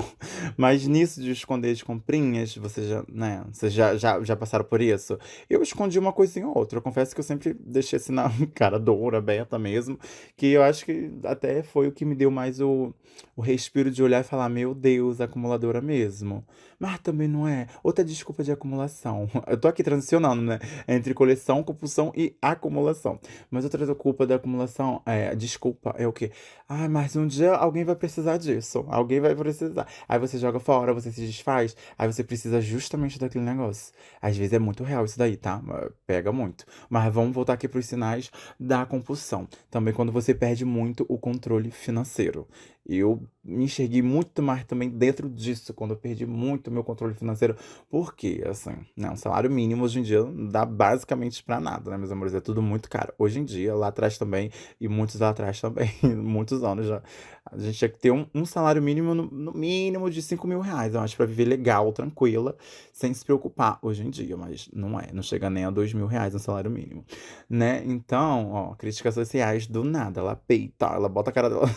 Mas nisso de esconder as comprinhas, você já, né? Vocês já passaram por isso? Eu escondi uma coisinha ou outra. Eu confesso que eu sempre deixei assim na cara dura, aberta mesmo. Que eu acho que até foi o que me deu mais o respiro de olhar e falar: Meu Deus, acumuladora mesmo. Mas também não é. Outra desculpa de acumulação. Eu tô aqui transicionando, né? Entre coleção, compulsão e acumulação. Mas outra desculpa da acumulação desculpa, é o quê? Ah, mas um dia alguém vai precisar disso. Alguém vai precisar. Aí você joga fora, você se desfaz. Aí você precisa justamente daquele negócio. Às vezes é muito real isso daí, tá? Pega muito. Mas vamos voltar aqui para os sinais da compulsão. Também quando você perde muito o controle financeiro. Eu me enxerguei muito mais também dentro disso, quando eu perdi muito meu controle financeiro. Porque, assim, né, um salário mínimo hoje em dia não dá basicamente pra nada, né, meus amores? É tudo muito caro. Hoje em dia, lá atrás também, e muitos lá atrás também, muitos anos já, a gente tinha que ter um salário mínimo, no mínimo de R$ 5.000, eu acho, pra viver legal, tranquila, sem se preocupar hoje em dia. Mas não é, não chega nem a R$ 2.000 um salário mínimo, né? Então, ó, críticas sociais do nada, ela peita, ela bota a cara dela.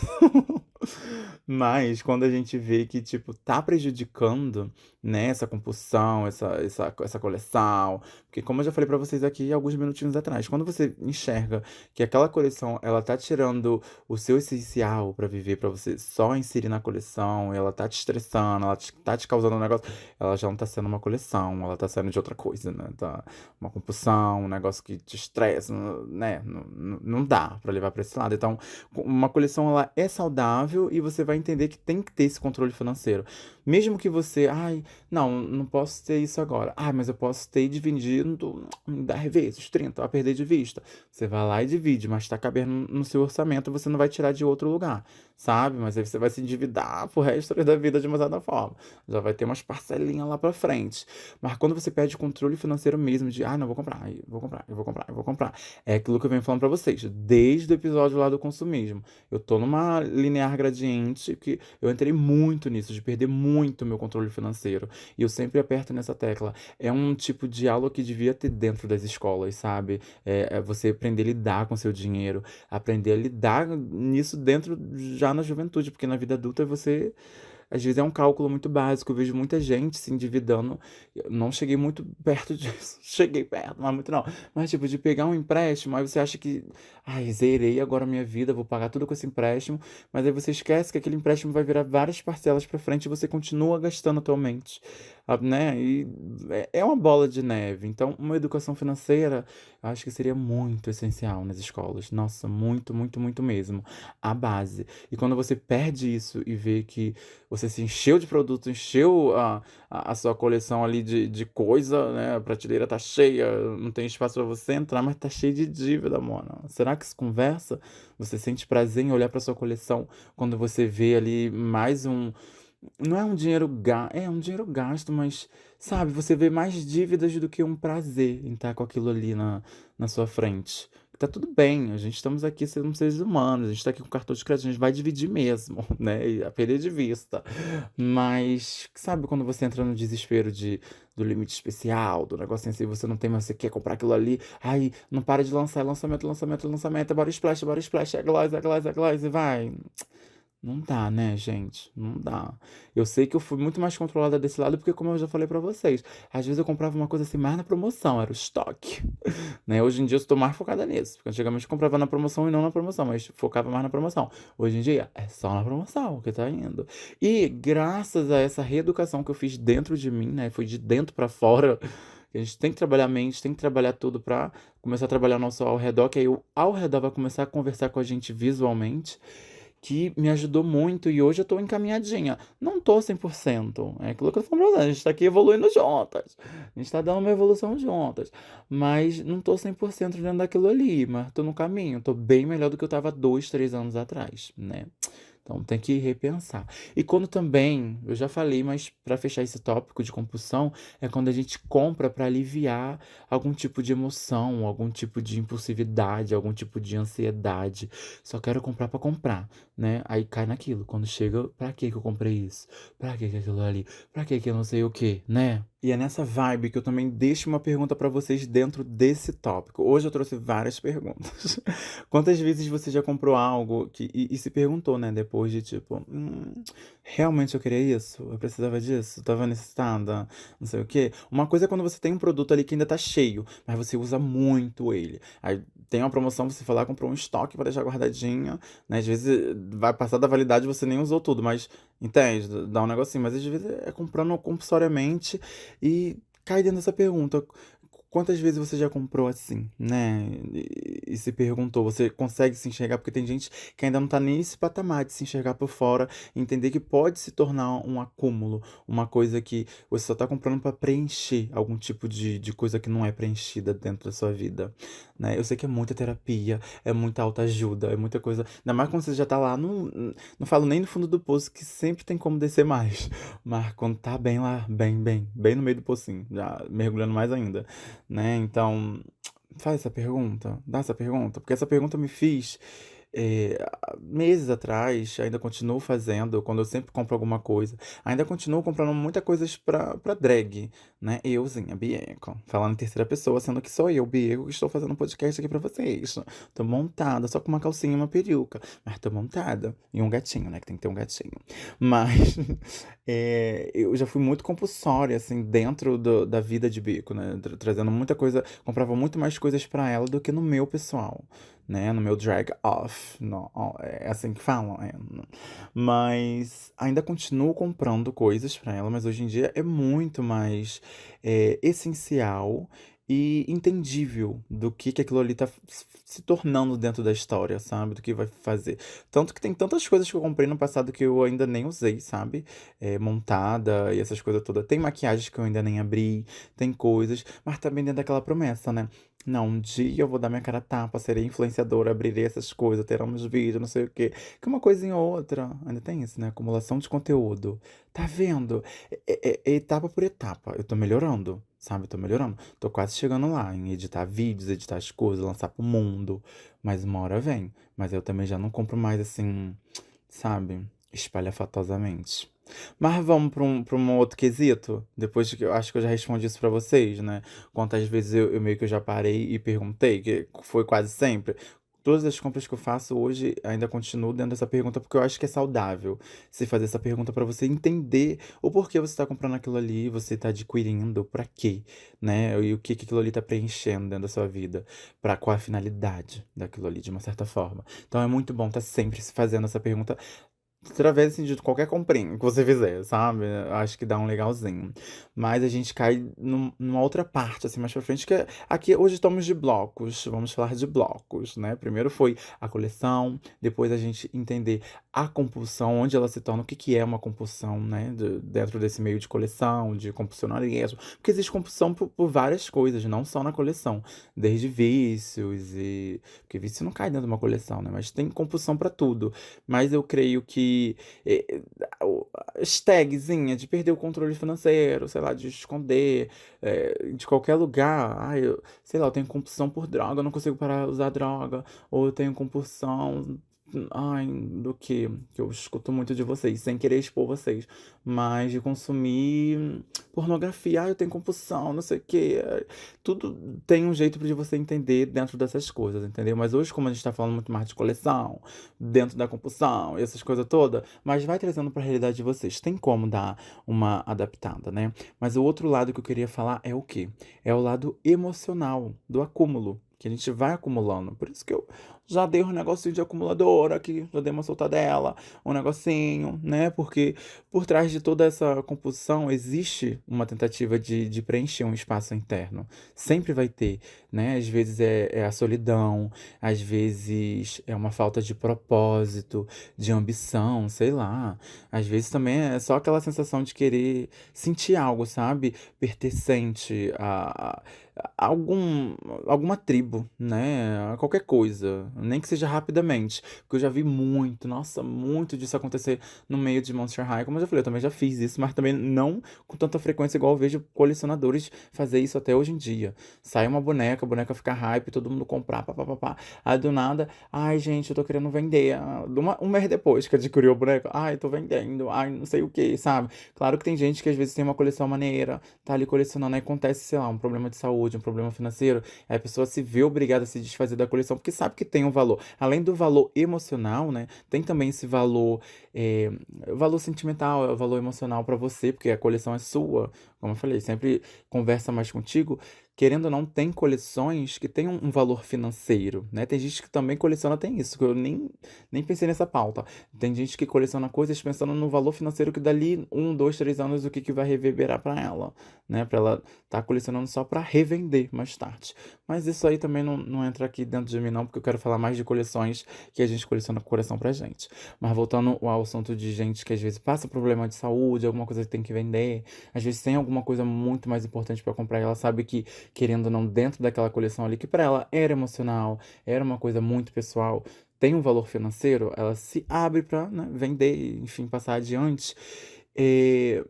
Mas quando a gente vê que, tipo, tá prejudicando, né, essa compulsão, essa coleção, porque como eu já falei pra vocês aqui alguns minutinhos atrás, quando você enxerga que aquela coleção, ela tá tirando o seu essencial pra viver, pra você só inserir na coleção, ela tá te estressando, tá te causando um negócio, ela já não tá sendo uma coleção, ela tá sendo de outra coisa, né? Tá uma compulsão, um negócio que te estressa, né? Não dá pra levar pra esse lado. Então, uma coleção ela é saudável e você vai entender que tem que ter esse controle financeiro. Mesmo que você, ai, não posso ter isso agora. Ah, mas eu posso ter dividindo em 10 vezes, 30, vai perder de vista. Você vai lá e divide, mas tá cabendo no seu orçamento, você não vai tirar de outro lugar, sabe? Mas aí você vai se endividar pro resto da vida de uma certa forma. Já vai ter umas parcelinhas lá pra frente. Mas quando você perde o controle financeiro mesmo, de, não, vou comprar, eu vou comprar, eu vou comprar, eu vou comprar. É aquilo que eu venho falando pra vocês, desde o episódio lá do consumismo. Eu tô numa linear gradiente que eu entrei muito nisso, de perder muito meu controle financeiro. E eu sempre aperto nessa tecla. É um tipo de aula que devia ter dentro das escolas, sabe? É você aprender a lidar com seu dinheiro, aprender a lidar nisso dentro já na juventude, porque na vida adulta você às vezes é um cálculo muito básico. Eu vejo muita gente se endividando. Eu não cheguei muito perto disso. Cheguei perto, mas muito não. Mas, tipo, de pegar um empréstimo, aí você acha que, ai, zerei agora a minha vida, vou pagar tudo com esse empréstimo. Mas aí você esquece que aquele empréstimo vai virar várias parcelas pra frente e você continua gastando atualmente, né? E é uma bola de neve. Então, uma educação financeira, eu acho que seria muito essencial nas escolas. Nossa, muito, muito, muito mesmo. A base. E quando você perde isso e vê que você se encheu de produto, encheu a sua coleção ali de coisa, né? A prateleira tá cheia, não tem espaço para você entrar, mas tá cheio de dívida, mano. Será que isso conversa? Você sente prazer em olhar para sua coleção quando você vê ali mais um. Não é um dinheiro gasto, é um dinheiro gasto, mas, sabe, você vê mais dívidas do que um prazer em estar com aquilo ali na sua frente. Tá tudo bem, a gente estamos aqui sendo seres humanos, a gente tá aqui com cartão de crédito, a gente vai dividir mesmo, né? E a perder de vista. Mas, sabe quando você entra no desespero do limite especial, do negócio assim, você não tem mais, você quer comprar aquilo ali, ai, não para de lançar, é lançamento, lançamento, lançamento, bora splash, é gloss, é gloss, é gloss, e vai. Não dá, né, gente? Não dá. Eu sei que eu fui muito mais controlada desse lado, porque como eu já falei pra vocês, às vezes eu comprava uma coisa assim mais na promoção, era o estoque, né? Hoje em dia eu estou mais focada nisso, porque antigamente eu comprava na promoção e não na promoção, mas focava mais na promoção. Hoje em dia é só na promoção que tá indo. E graças a essa reeducação que eu fiz dentro de mim, né? Foi de dentro pra fora. Que a gente tem que trabalhar a mente, tem que trabalhar tudo pra começar a trabalhar o nosso ao redor, que aí o ao redor vai começar a conversar com a gente visualmente, que me ajudou muito e hoje eu tô encaminhadinha. Não tô 100%, é aquilo que eu tô falando, a gente tá aqui evoluindo juntas. A gente tá dando uma evolução juntas, mas não tô 100% dentro daquilo ali, mas tô no caminho, tô bem melhor do que eu tava 2, 3 anos atrás, né? Então tem que repensar. E quando também, eu já falei, mas para fechar esse tópico de compulsão, é quando a gente compra para aliviar algum tipo de emoção, algum tipo de impulsividade, algum tipo de ansiedade. Só quero comprar para comprar, né? Aí cai naquilo. Quando chega, pra que que eu comprei isso? Pra que aquilo ali? Pra que eu não sei o que, né? E é nessa vibe que eu também deixo uma pergunta para vocês dentro desse tópico. Hoje eu trouxe várias perguntas. Quantas vezes você já comprou algo e se perguntou, né, depois de tipo, realmente eu queria isso? Eu precisava disso? Tava necessitada? Não sei o quê. Uma coisa é quando você tem um produto ali que ainda tá cheio, mas você usa muito ele. Aí tem uma promoção, você foi lá, comprou um estoque para deixar guardadinho, né? Às vezes vai passar da validade e você nem usou tudo, mas Entende? Dá um negocinho, mas às vezes é comprando compulsoriamente e cai dentro dessa pergunta. Quantas vezes você já comprou assim, né? E se perguntou, você consegue se enxergar? Porque tem gente que ainda não tá nesse patamar de se enxergar por fora, entender que pode se tornar um acúmulo, uma coisa que você só tá comprando para preencher algum tipo de coisa que não é preenchida dentro da sua vida, né? Eu sei que é muita terapia, é muita autoajuda, é muita coisa. Ainda mais quando você já tá lá no. Não falo nem no fundo do poço, que sempre tem como descer mais. Mas quando tá bem lá, bem no meio do pocinho, já mergulhando mais ainda, né? Então, faz essa pergunta, dá essa pergunta, porque essa pergunta eu me fiz meses atrás, ainda continuo fazendo, quando eu sempre compro alguma coisa. Ainda continuo comprando muitas coisas pra drag, né? Euzinha, Bianca, falando em terceira pessoa, sendo que sou eu, Bianca, que estou fazendo um podcast aqui pra vocês. Tô montada, só com uma calcinha e uma peruca, mas tô montada. E um gatinho, né? Que tem que ter um gatinho. Mas eu já fui muito compulsória, assim, dentro da vida de bico, né? Trazendo muita coisa, comprava muito mais coisas pra ela do que no meu pessoal, né? No meu drag off. É assim que falam. Mas ainda continuo comprando coisas pra ela, mas hoje em dia é muito mais essencial e entendível do que aquilo ali tá se tornando dentro da história, sabe? Do que vai fazer. Tanto que tem tantas coisas que eu comprei no passado que eu ainda nem usei, sabe? Montada e essas coisas todas. Tem maquiagens que eu ainda nem abri, tem coisas, mas também dentro daquela promessa, né? Não, um dia eu vou dar minha cara a tapa, serei influenciadora, abrirei essas coisas, teremos vídeo, não sei o quê. Que uma coisinha ou outra, ainda tem isso, né? Acumulação de conteúdo. Tá vendo? É etapa por etapa. Eu tô melhorando, sabe? Tô melhorando. Tô quase chegando lá em editar vídeos, editar as coisas, lançar pro mundo. Mas uma hora vem. Mas eu também já não compro mais assim, sabe? Espalhafatosamente. Mas vamos pra um outro quesito? Depois de que eu acho que eu já respondi isso pra vocês, né? Quantas vezes eu meio que eu já parei e perguntei, que foi quase sempre. Todas as compras que eu faço hoje ainda continuo dentro dessa pergunta, porque eu acho que é saudável se fazer essa pergunta pra você entender o porquê você tá comprando aquilo ali, você tá adquirindo, pra quê, né? E o que que aquilo ali tá preenchendo dentro da sua vida, pra qual a finalidade daquilo ali, de uma certa forma. Então é muito bom estar sempre se fazendo essa pergunta através, assim, de qualquer comprinha que você fizer, sabe? Eu acho que dá um legalzinho. Mas a gente cai numa outra parte, assim, mais pra frente, que é, aqui hoje estamos de blocos. Vamos falar de blocos, né? Primeiro foi a coleção, depois a gente entender a compulsão, onde ela se torna, o que que é uma compulsão, né? Dentro desse meio de coleção, de compulsionarismo. Porque existe compulsão por várias coisas, não só na coleção. Desde vícios e. Porque vício não cai dentro de uma coleção, né? Mas tem compulsão pra tudo. Mas eu creio que as tagzinha de perder o controle financeiro, sei lá, de esconder de qualquer lugar. Ai, sei lá, eu tenho compulsão por droga, eu não consigo parar de usar droga. Ou eu tenho compulsão. Ai, do que eu escuto muito de vocês, sem querer expor vocês, mas de consumir pornografia. Ah, eu tenho compulsão, não sei o quê. Tudo tem um jeito de você entender dentro dessas coisas, entendeu? Mas hoje, como a gente tá falando muito mais de coleção, dentro da compulsão e essas coisas todas, mas vai trazendo para a realidade de vocês. Tem como dar uma adaptada, né? Mas o outro lado que eu queria falar é o quê? É o lado emocional do acúmulo. Que a gente vai acumulando. Por isso que eu já dei um negocinho de acumulador aqui, já dei uma soltadela, um negocinho, né? Porque por trás de toda essa composição existe uma tentativa de preencher um espaço interno. Sempre vai ter, né? Às vezes é a solidão, às vezes é uma falta de propósito, de ambição, sei lá. Às vezes também é só aquela sensação de querer sentir algo, sabe? Pertencente a alguma tribo, né? A qualquer coisa, nem que seja rapidamente. Porque eu já vi muito, nossa, muito disso acontecer no meio de Monster High. Como eu já falei, eu também já fiz isso, mas também não com tanta frequência igual eu vejo colecionadores fazer isso até hoje em dia. Sai uma boneca, a boneca fica hype, todo mundo comprar, papapá. Aí do nada, ai gente, eu tô querendo vender. Um mês depois que adquiriu o boneco, ai, tô vendendo, ai, não sei o que, sabe? Claro que tem gente que às vezes tem uma coleção maneira, tá ali colecionando, aí acontece, sei lá, um problema de saúde, um problema financeiro, aí a pessoa se vê obrigada a se desfazer da coleção, porque sabe que tem um valor. Além do valor emocional, né? Tem também esse valor, é, valor sentimental, valor emocional pra você, porque a coleção é sua. Como eu falei, sempre conversa mais contigo. querendo ou não, tem coleções que têm um valor financeiro, né. Tem gente que também coleciona tem isso, que eu nem pensei nessa pauta. Tem gente que coleciona coisas pensando no valor financeiro que dali 1, 2, 3 anos o que que vai reverberar para ela, né, para ela tá colecionando só para revender mais tarde. Mas isso aí também não entra aqui dentro de mim não, porque eu quero falar mais de coleções que a gente coleciona com coração pra gente. Mas voltando ao assunto de gente que às vezes passa problema de saúde, alguma coisa que tem que vender, às vezes tem alguma coisa muito mais importante pra comprar e ela sabe que, querendo ou não, dentro daquela coleção ali, que pra ela era emocional, era uma coisa muito pessoal, tem um valor financeiro, ela se abre pra, né, vender, enfim, passar adiante. Eh,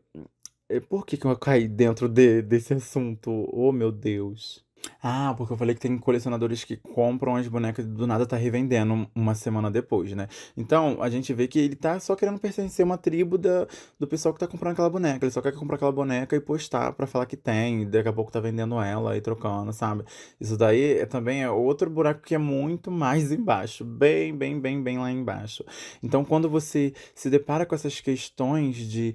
por que que eu caí dentro desse assunto? Oh, meu Deus. Ah, porque eu falei que tem colecionadores que compram as bonecas e do nada tá revendendo uma semana depois, né. Então, a gente vê que ele tá só querendo pertencer a uma tribo do pessoal que tá comprando aquela boneca, ele só quer comprar aquela boneca e postar pra falar que tem, e daqui a pouco tá vendendo ela e trocando, sabe. Isso daí também é outro buraco que é muito mais embaixo, bem, bem, bem, bem lá embaixo. Então, quando você se depara com essas questões de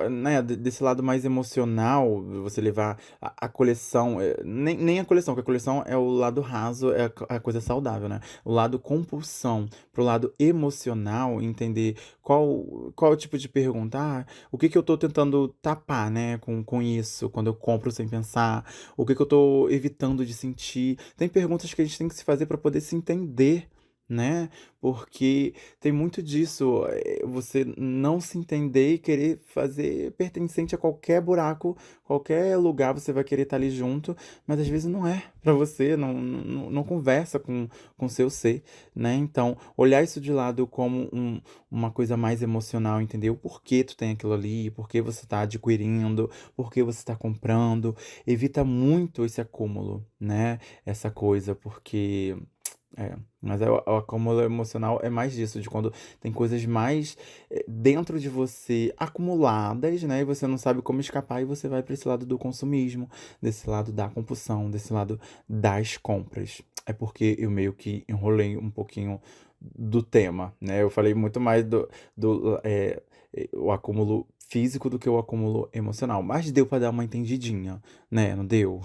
né, desse lado mais emocional, você levar a coleção, nem a coleção, porque a coleção é o lado raso, é a coisa saudável, né. O lado compulsão, pro lado emocional, entender qual o tipo de pergunta: "Ah, o que que eu tô tentando tapar, né, com isso, quando eu compro sem pensar? O que que eu tô evitando de sentir?". Tem perguntas que a gente tem que se fazer para poder se entender, né, porque tem muito disso, você não se entender e querer fazer pertencente a qualquer buraco, qualquer lugar você vai querer estar ali junto, mas às vezes não é pra você, não conversa com o seu ser, né. Então, olhar isso de lado como uma coisa mais emocional, entender o porquê tu tem aquilo ali, por que você tá adquirindo, por que você tá comprando, evita muito esse acúmulo, né, essa coisa, porque mas o acúmulo emocional é mais disso, de quando tem coisas mais, dentro de você acumuladas, né, e você não sabe como escapar e você vai para esse lado do consumismo, desse lado da compulsão, desse lado das compras. É porque eu meio que enrolei um pouquinho do tema, né, eu falei muito mais o acúmulo físico do que o acúmulo emocional, mas deu para dar uma entendidinha, né, não deu?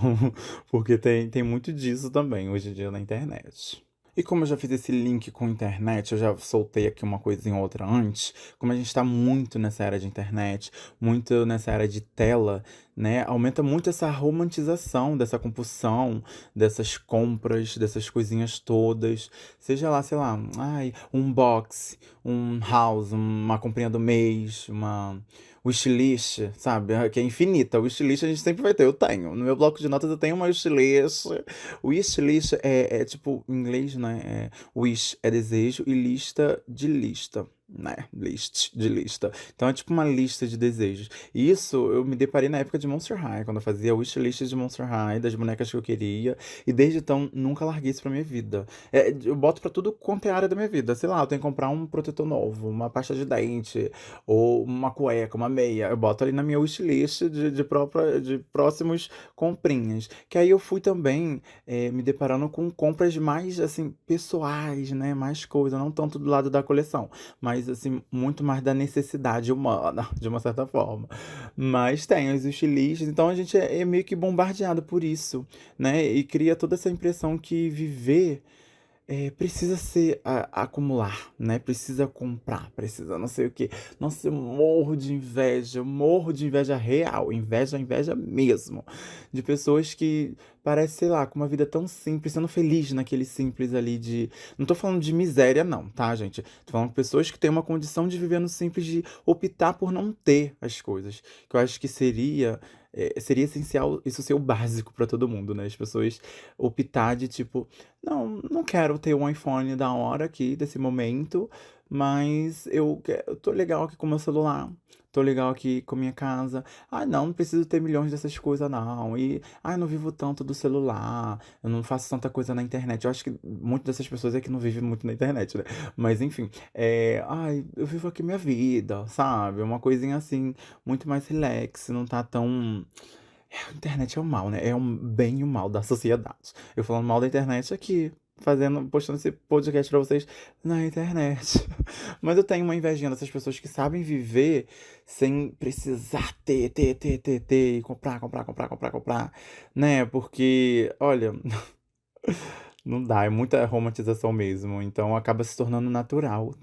Porque tem muito disso também hoje em dia na internet. E como eu já fiz esse link com internet, eu já soltei aqui uma coisinha ou outra antes, como a gente está muito nessa era de internet, muito nessa era de tela, né, aumenta muito essa romantização dessa compulsão, dessas compras, dessas coisinhas todas, seja lá, sei lá, ai, um box, um house, uma comprinha do mês, uma wishlist, sabe, que é infinita. Wishlist a gente sempre vai ter, eu tenho. No meu bloco de notas eu tenho uma wishlist. Wishlist é tipo, em inglês, né? Wish é desejo e lista de lista, né? List de lista. Então é tipo uma lista de desejos. E isso eu me deparei na época de Monster High, quando eu fazia wishlist de Monster High, das bonecas que eu queria. E desde então nunca larguei isso pra minha vida. Eu boto pra tudo quanto é área da minha vida. Sei lá, eu tenho que comprar um protetor novo, uma pasta de dente, ou uma cueca, uma meia. Eu boto ali na minha wishlist de próximos comprinhas. Que aí eu fui também me deparando com compras mais, assim, pessoais, né, mais coisa, não tanto do lado da coleção, mas, assim, muito mais da necessidade humana, de uma certa forma. Mas tem os estilistas, então a gente é meio que bombardeado por isso, né, e cria toda essa impressão que viver precisa ser acumular, né, precisa comprar, precisa não sei o quê. Nossa, eu morro de inveja real, inveja, inveja mesmo, de pessoas que parece, sei lá, com uma vida tão simples, sendo feliz naquele simples ali de não tô falando de miséria não, tá, gente, tô falando de pessoas que têm uma condição de viver no simples, de optar por não ter as coisas, que eu acho que seria essencial isso ser o básico pra todo mundo, né, as pessoas optar de tipo: "Não, não quero ter um iPhone da hora aqui, desse momento, mas eu tô legal aqui com o meu celular, tô legal aqui com a minha casa. Ah, não preciso ter milhões dessas coisas não, e, ai, não vivo tanto do celular, eu não faço tanta coisa na internet". Eu acho que muitas dessas pessoas é que não vivem muito na internet, né. Mas enfim, "Ai, eu vivo aqui minha vida", sabe, uma coisinha assim, muito mais relax, não tá tão a internet é o mal, né, é um bem e o mal da sociedade. Eu falando mal da internet aqui, postando esse podcast pra vocês na internet. Mas eu tenho uma invejinha dessas pessoas que sabem viver sem precisar ter, e comprar, comprar, comprar, comprar, comprar, né? Porque, olha, não dá, é muita romantização mesmo. Então acaba se tornando natural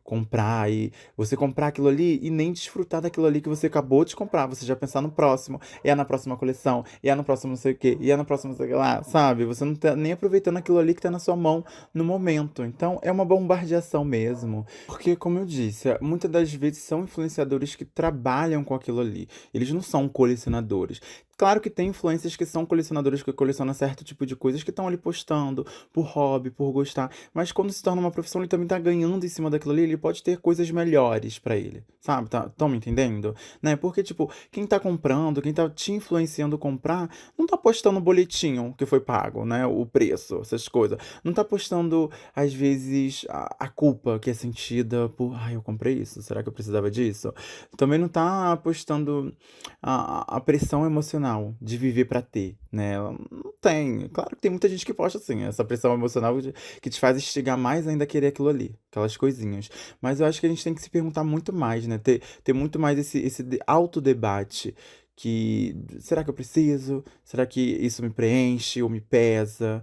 comprar e você comprar aquilo ali e nem desfrutar daquilo ali que você acabou de comprar. Você já pensar no próximo, e é na próxima coleção, e é no próximo não sei o quê, e é no próximo não sei o que lá, sabe? Você não tá nem aproveitando aquilo ali que tá na sua mão no momento. Então é uma bombardeação mesmo. Porque, como eu disse, muitas das vezes são influenciadores que trabalham com aquilo ali. Eles não são colecionadores. Claro que tem influencers que são colecionadores que colecionam certo tipo de coisas que estão ali postando por hobby, por gostar. Mas quando se torna uma profissão, ele também tá ganhando em cima daquilo ali, ele pode ter coisas melhores pra ele, sabe? Tão me entendendo? Né? Porque, tipo, quem tá comprando, quem tá te influenciando a comprar, não tá postando o boletim que foi pago, né? O preço, essas coisas. Não tá postando, às vezes, a culpa que é sentida por, ai, eu comprei isso, será que eu precisava disso? Também não tá postando a pressão emocional de viver pra ter, né? Ela não tem. Claro que tem muita gente que posta assim, essa pressão emocional que te faz instigar mais ainda a querer aquilo ali, aquelas coisinhas. Mas eu acho que a gente tem que se perguntar muito mais, né? Ter muito mais esse autodebate. Que será que eu preciso? Será que isso me preenche ou me pesa?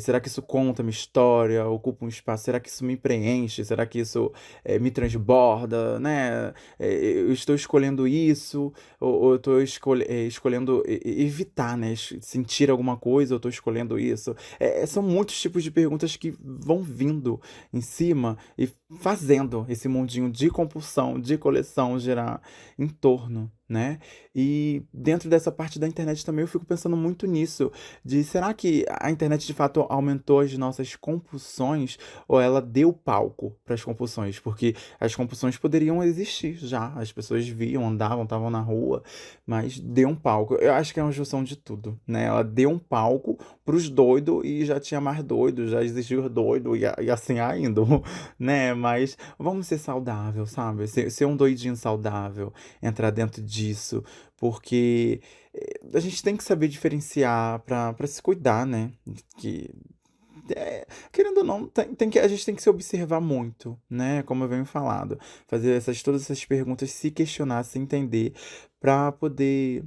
Será que isso conta minha história? Ocupa um espaço? Será que isso me preenche? Será que isso me transborda, né? Eu estou escolhendo isso ou eu estou escolhendo evitar, né? Sentir alguma coisa, eu estou escolhendo isso. São muitos tipos de perguntas que vão vindo em cima e fazendo esse mundinho de compulsão, de coleção girar em torno. Né? E dentro dessa parte da internet também eu fico pensando muito nisso, de será que a internet de fato aumentou as nossas compulsões ou ela deu palco para as compulsões? Porque as compulsões poderiam existir já, as pessoas viam, andavam, estavam na rua, mas deu um palco. Eu acho que é uma junção de tudo, né? Ela deu um palco pros doidos e já tinha mais doido, já existiu doido e assim ainda, né? Mas vamos ser saudável, sabe? Ser um doidinho saudável, entrar dentro disso, porque a gente tem que saber diferenciar pra se cuidar, né? Que querendo ou não, a gente tem que se observar muito, né? Como eu venho falado. Fazer todas essas perguntas, se questionar, se entender, pra poder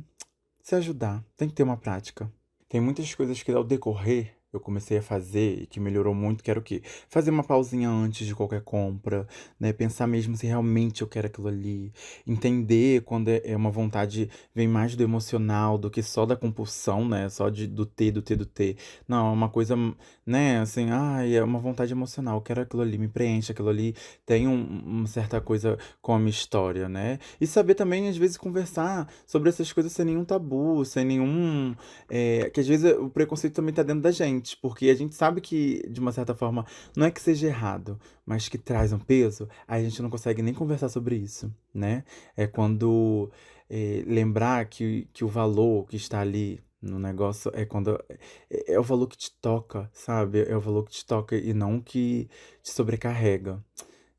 se ajudar. Tem que ter uma prática. Tem muitas coisas que ao decorrer eu comecei a fazer e que melhorou muito, que era o quê? Fazer uma pausinha antes de qualquer compra, né? Pensar mesmo se realmente eu quero aquilo ali. Entender quando é uma vontade, vem mais do emocional do que só da compulsão, né? Só do ter, do ter, do ter. Não, é uma coisa, né? Assim, é uma vontade emocional. Eu quero aquilo ali, me preenche, aquilo ali tem uma certa coisa com a minha história, né? E saber também, às vezes, conversar sobre essas coisas sem nenhum tabu, sem nenhum que às vezes o preconceito também tá dentro da gente, porque a gente sabe que, de uma certa forma, não é que seja errado, mas que traz um peso, aí a gente não consegue nem conversar sobre isso, né? É quando lembrar que o valor que está ali no negócio é quando é o valor que te toca, sabe? É o valor que te toca e não que te sobrecarrega.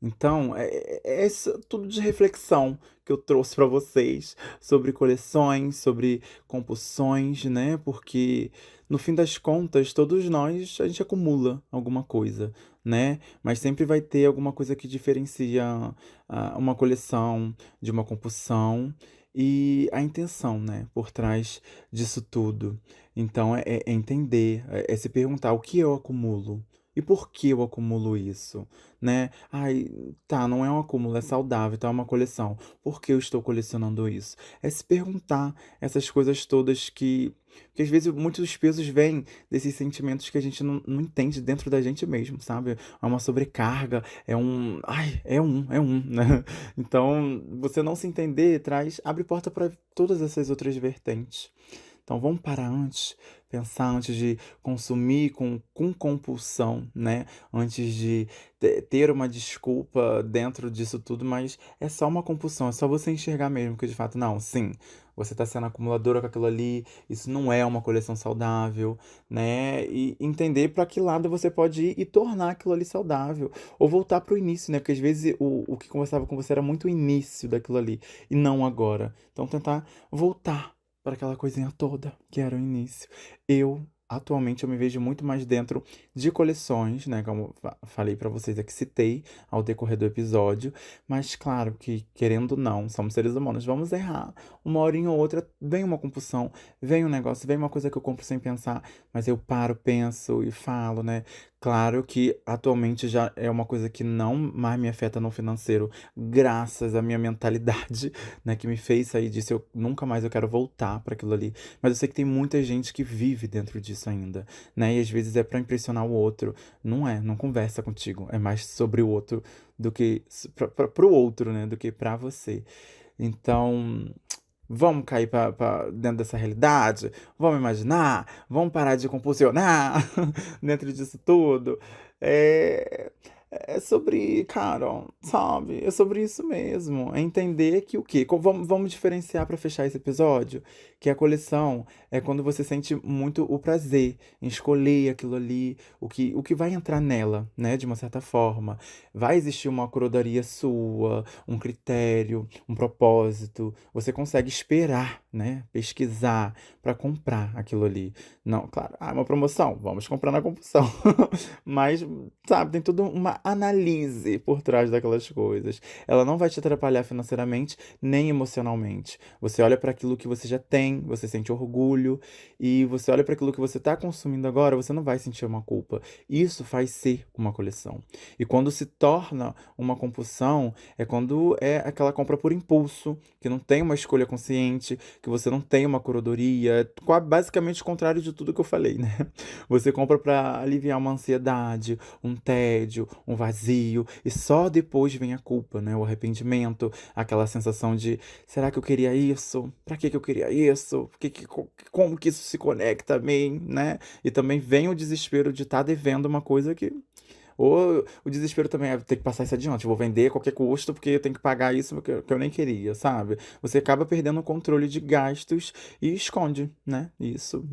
Então, é isso tudo de reflexão que eu trouxe para vocês sobre coleções, sobre compulsões, né? Porque no fim das contas, todos nós a gente acumula alguma coisa, né? Mas sempre vai ter alguma coisa que diferencia uma coleção de uma compulsão e a intenção, né? Por trás disso tudo. Então, é entender, é se perguntar o que eu acumulo. E por que eu acumulo isso? Né? Ai, tá, não é um acúmulo, é saudável, então é uma coleção. Por que eu estou colecionando isso? É se perguntar essas coisas todas que às vezes muitos dos pesos vêm desses sentimentos que a gente não entende dentro da gente mesmo, sabe? É uma sobrecarga, é um. Ai, né? Então, você não se entender abre porta para todas essas outras vertentes. Então vamos parar antes, pensar antes de consumir com compulsão, né? Antes de ter uma desculpa dentro disso tudo, mas é só uma compulsão, é só você enxergar mesmo que de fato, não, sim, você está sendo acumuladora com aquilo ali, isso não é uma coleção saudável, né? E entender para que lado você pode ir e tornar aquilo ali saudável. Ou voltar para o início, né? Porque às vezes o que conversava com você era muito o início daquilo ali e não agora. Então tentar voltar para aquela coisinha toda que era o início. Eu atualmente eu me vejo muito mais dentro de coleções, né, como eu falei pra vocês aqui, citei ao decorrer do episódio, mas claro que, querendo ou não, somos seres humanos, vamos errar. Uma horinha ou outra vem uma compulsão, vem um negócio, vem uma coisa que eu compro sem pensar, mas eu paro, penso e falo, né. Claro que atualmente já é uma coisa que não mais me afeta no financeiro, graças à minha mentalidade, né, que me fez sair disso. Eu nunca mais eu quero voltar para aquilo ali. Mas eu sei que tem muita gente que vive dentro disso ainda, né? E às vezes é para impressionar o outro. Não é, não conversa contigo. É mais sobre o outro do que pro outro, né, do que pra você. Então, vamos cair pra dentro dessa realidade? Vamos imaginar? Vamos parar de compulsionar dentro disso tudo? É, é sobre, cara, sabe? É sobre isso mesmo. É entender que o quê? Vamos diferenciar para fechar esse episódio? Que a coleção é quando você sente muito o prazer em escolher aquilo ali, o que vai entrar nela, né? De uma certa forma. Vai existir uma curadoria sua, um critério, um propósito. Você consegue esperar, né? Pesquisar para comprar aquilo ali. Não, claro, é uma promoção, vamos comprar na compulsão. Mas, sabe, tem toda uma análise por trás daquelas coisas. Ela não vai te atrapalhar financeiramente nem emocionalmente. Você olha para aquilo que você já tem, você sente orgulho, e você olha para aquilo que você está consumindo agora, você não vai sentir uma culpa. Isso faz ser uma coleção. E quando se torna uma compulsão, é quando é aquela compra por impulso, que não tem uma escolha consciente, que você não tem uma curadoria, basicamente o contrário de tudo que eu falei, né? Você compra para aliviar uma ansiedade, um tédio, um vazio, e só depois vem a culpa, né? O arrependimento, aquela sensação de será que eu queria isso? Pra que eu queria isso? Como que isso se conecta a mim, né? E também vem o desespero de estar devendo uma coisa que ou o desespero também é ter que passar isso adiante. Eu vou vender a qualquer custo porque eu tenho que pagar isso que eu nem queria, sabe? Você acaba perdendo o controle de gastos e esconde, né? Isso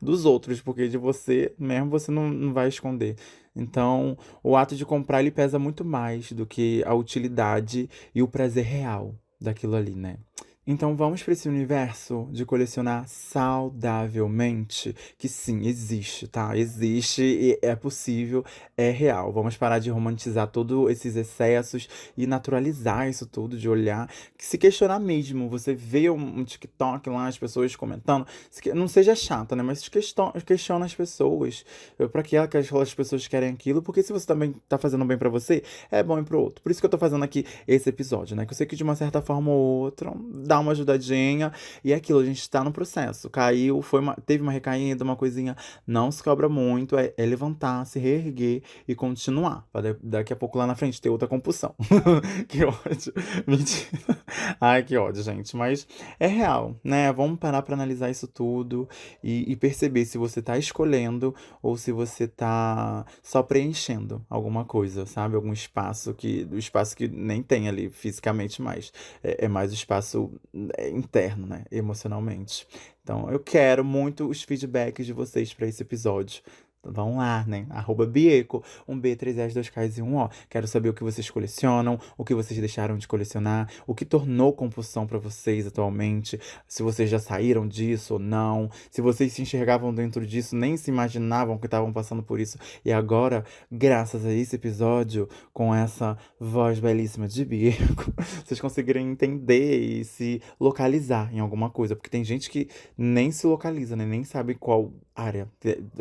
dos outros, porque de você mesmo você não vai esconder. Então, o ato de comprar ele pesa muito mais do que a utilidade e o prazer real daquilo ali, né? Então vamos para esse universo de colecionar saudavelmente, que sim, existe, tá? Existe e é possível, é real. Vamos parar de romantizar todos esses excessos e naturalizar isso tudo, de olhar, que se questionar mesmo. Você vê um TikTok lá, as pessoas comentando, não seja chata, né? Mas questiona as pessoas. Pra que aquelas pessoas querem aquilo? Porque se você também tá fazendo bem pra você, é bom ir pro outro. Por isso que eu tô fazendo aqui esse episódio, né? Que eu sei que de uma certa forma ou outra dá uma ajudadinha e é aquilo, a gente tá no processo. Caiu, teve uma recaída, uma coisinha, não se cobra muito, é levantar, se reerguer e continuar. Pra daqui a pouco lá na frente ter outra compulsão. Que ódio. Mentira. Ai, que ódio, gente. Mas é real, né? Vamos parar pra analisar isso tudo e perceber se você tá escolhendo ou se você tá só preenchendo alguma coisa, sabe? Algum espaço o espaço que nem tem ali fisicamente mais. É mais o espaço interno, né? Emocionalmente. Então, eu quero muito os feedbacks de vocês para esse episódio. Vão lá, né? @Bieco, um B, 3 S, 2 Ks e um O. Quero saber o que vocês colecionam, o que vocês deixaram de colecionar, o que tornou compulsão pra vocês atualmente, se vocês já saíram disso ou não, se vocês se enxergavam dentro disso, nem se imaginavam que estavam passando por isso, e agora, graças a esse episódio, com essa voz belíssima de Bieco, vocês conseguirem entender e se localizar em alguma coisa, porque tem gente que nem se localiza, né? Nem sabe qual área.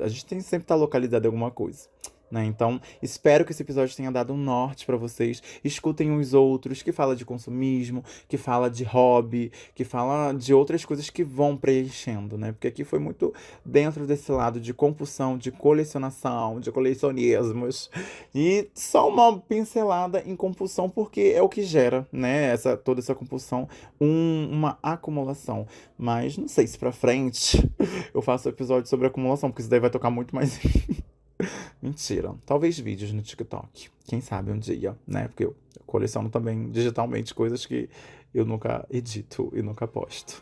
A gente tem que sempre estar localizado em alguma coisa. Né? Então, espero que esse episódio tenha dado um norte pra vocês. Escutem os outros, que fala de consumismo, que fala de hobby, que fala de outras coisas que vão preenchendo, né? Porque aqui foi muito dentro desse lado de compulsão, de colecionação, de colecionismos. E só uma pincelada em compulsão, porque é o que gera, né? Toda essa compulsão, uma acumulação. Mas não sei se pra frente eu faço episódio sobre acumulação, porque isso daí vai tocar muito mais. Mentira. Talvez vídeos no TikTok. Quem sabe um dia, né? Porque eu coleciono também digitalmente coisas que eu nunca edito e nunca posto.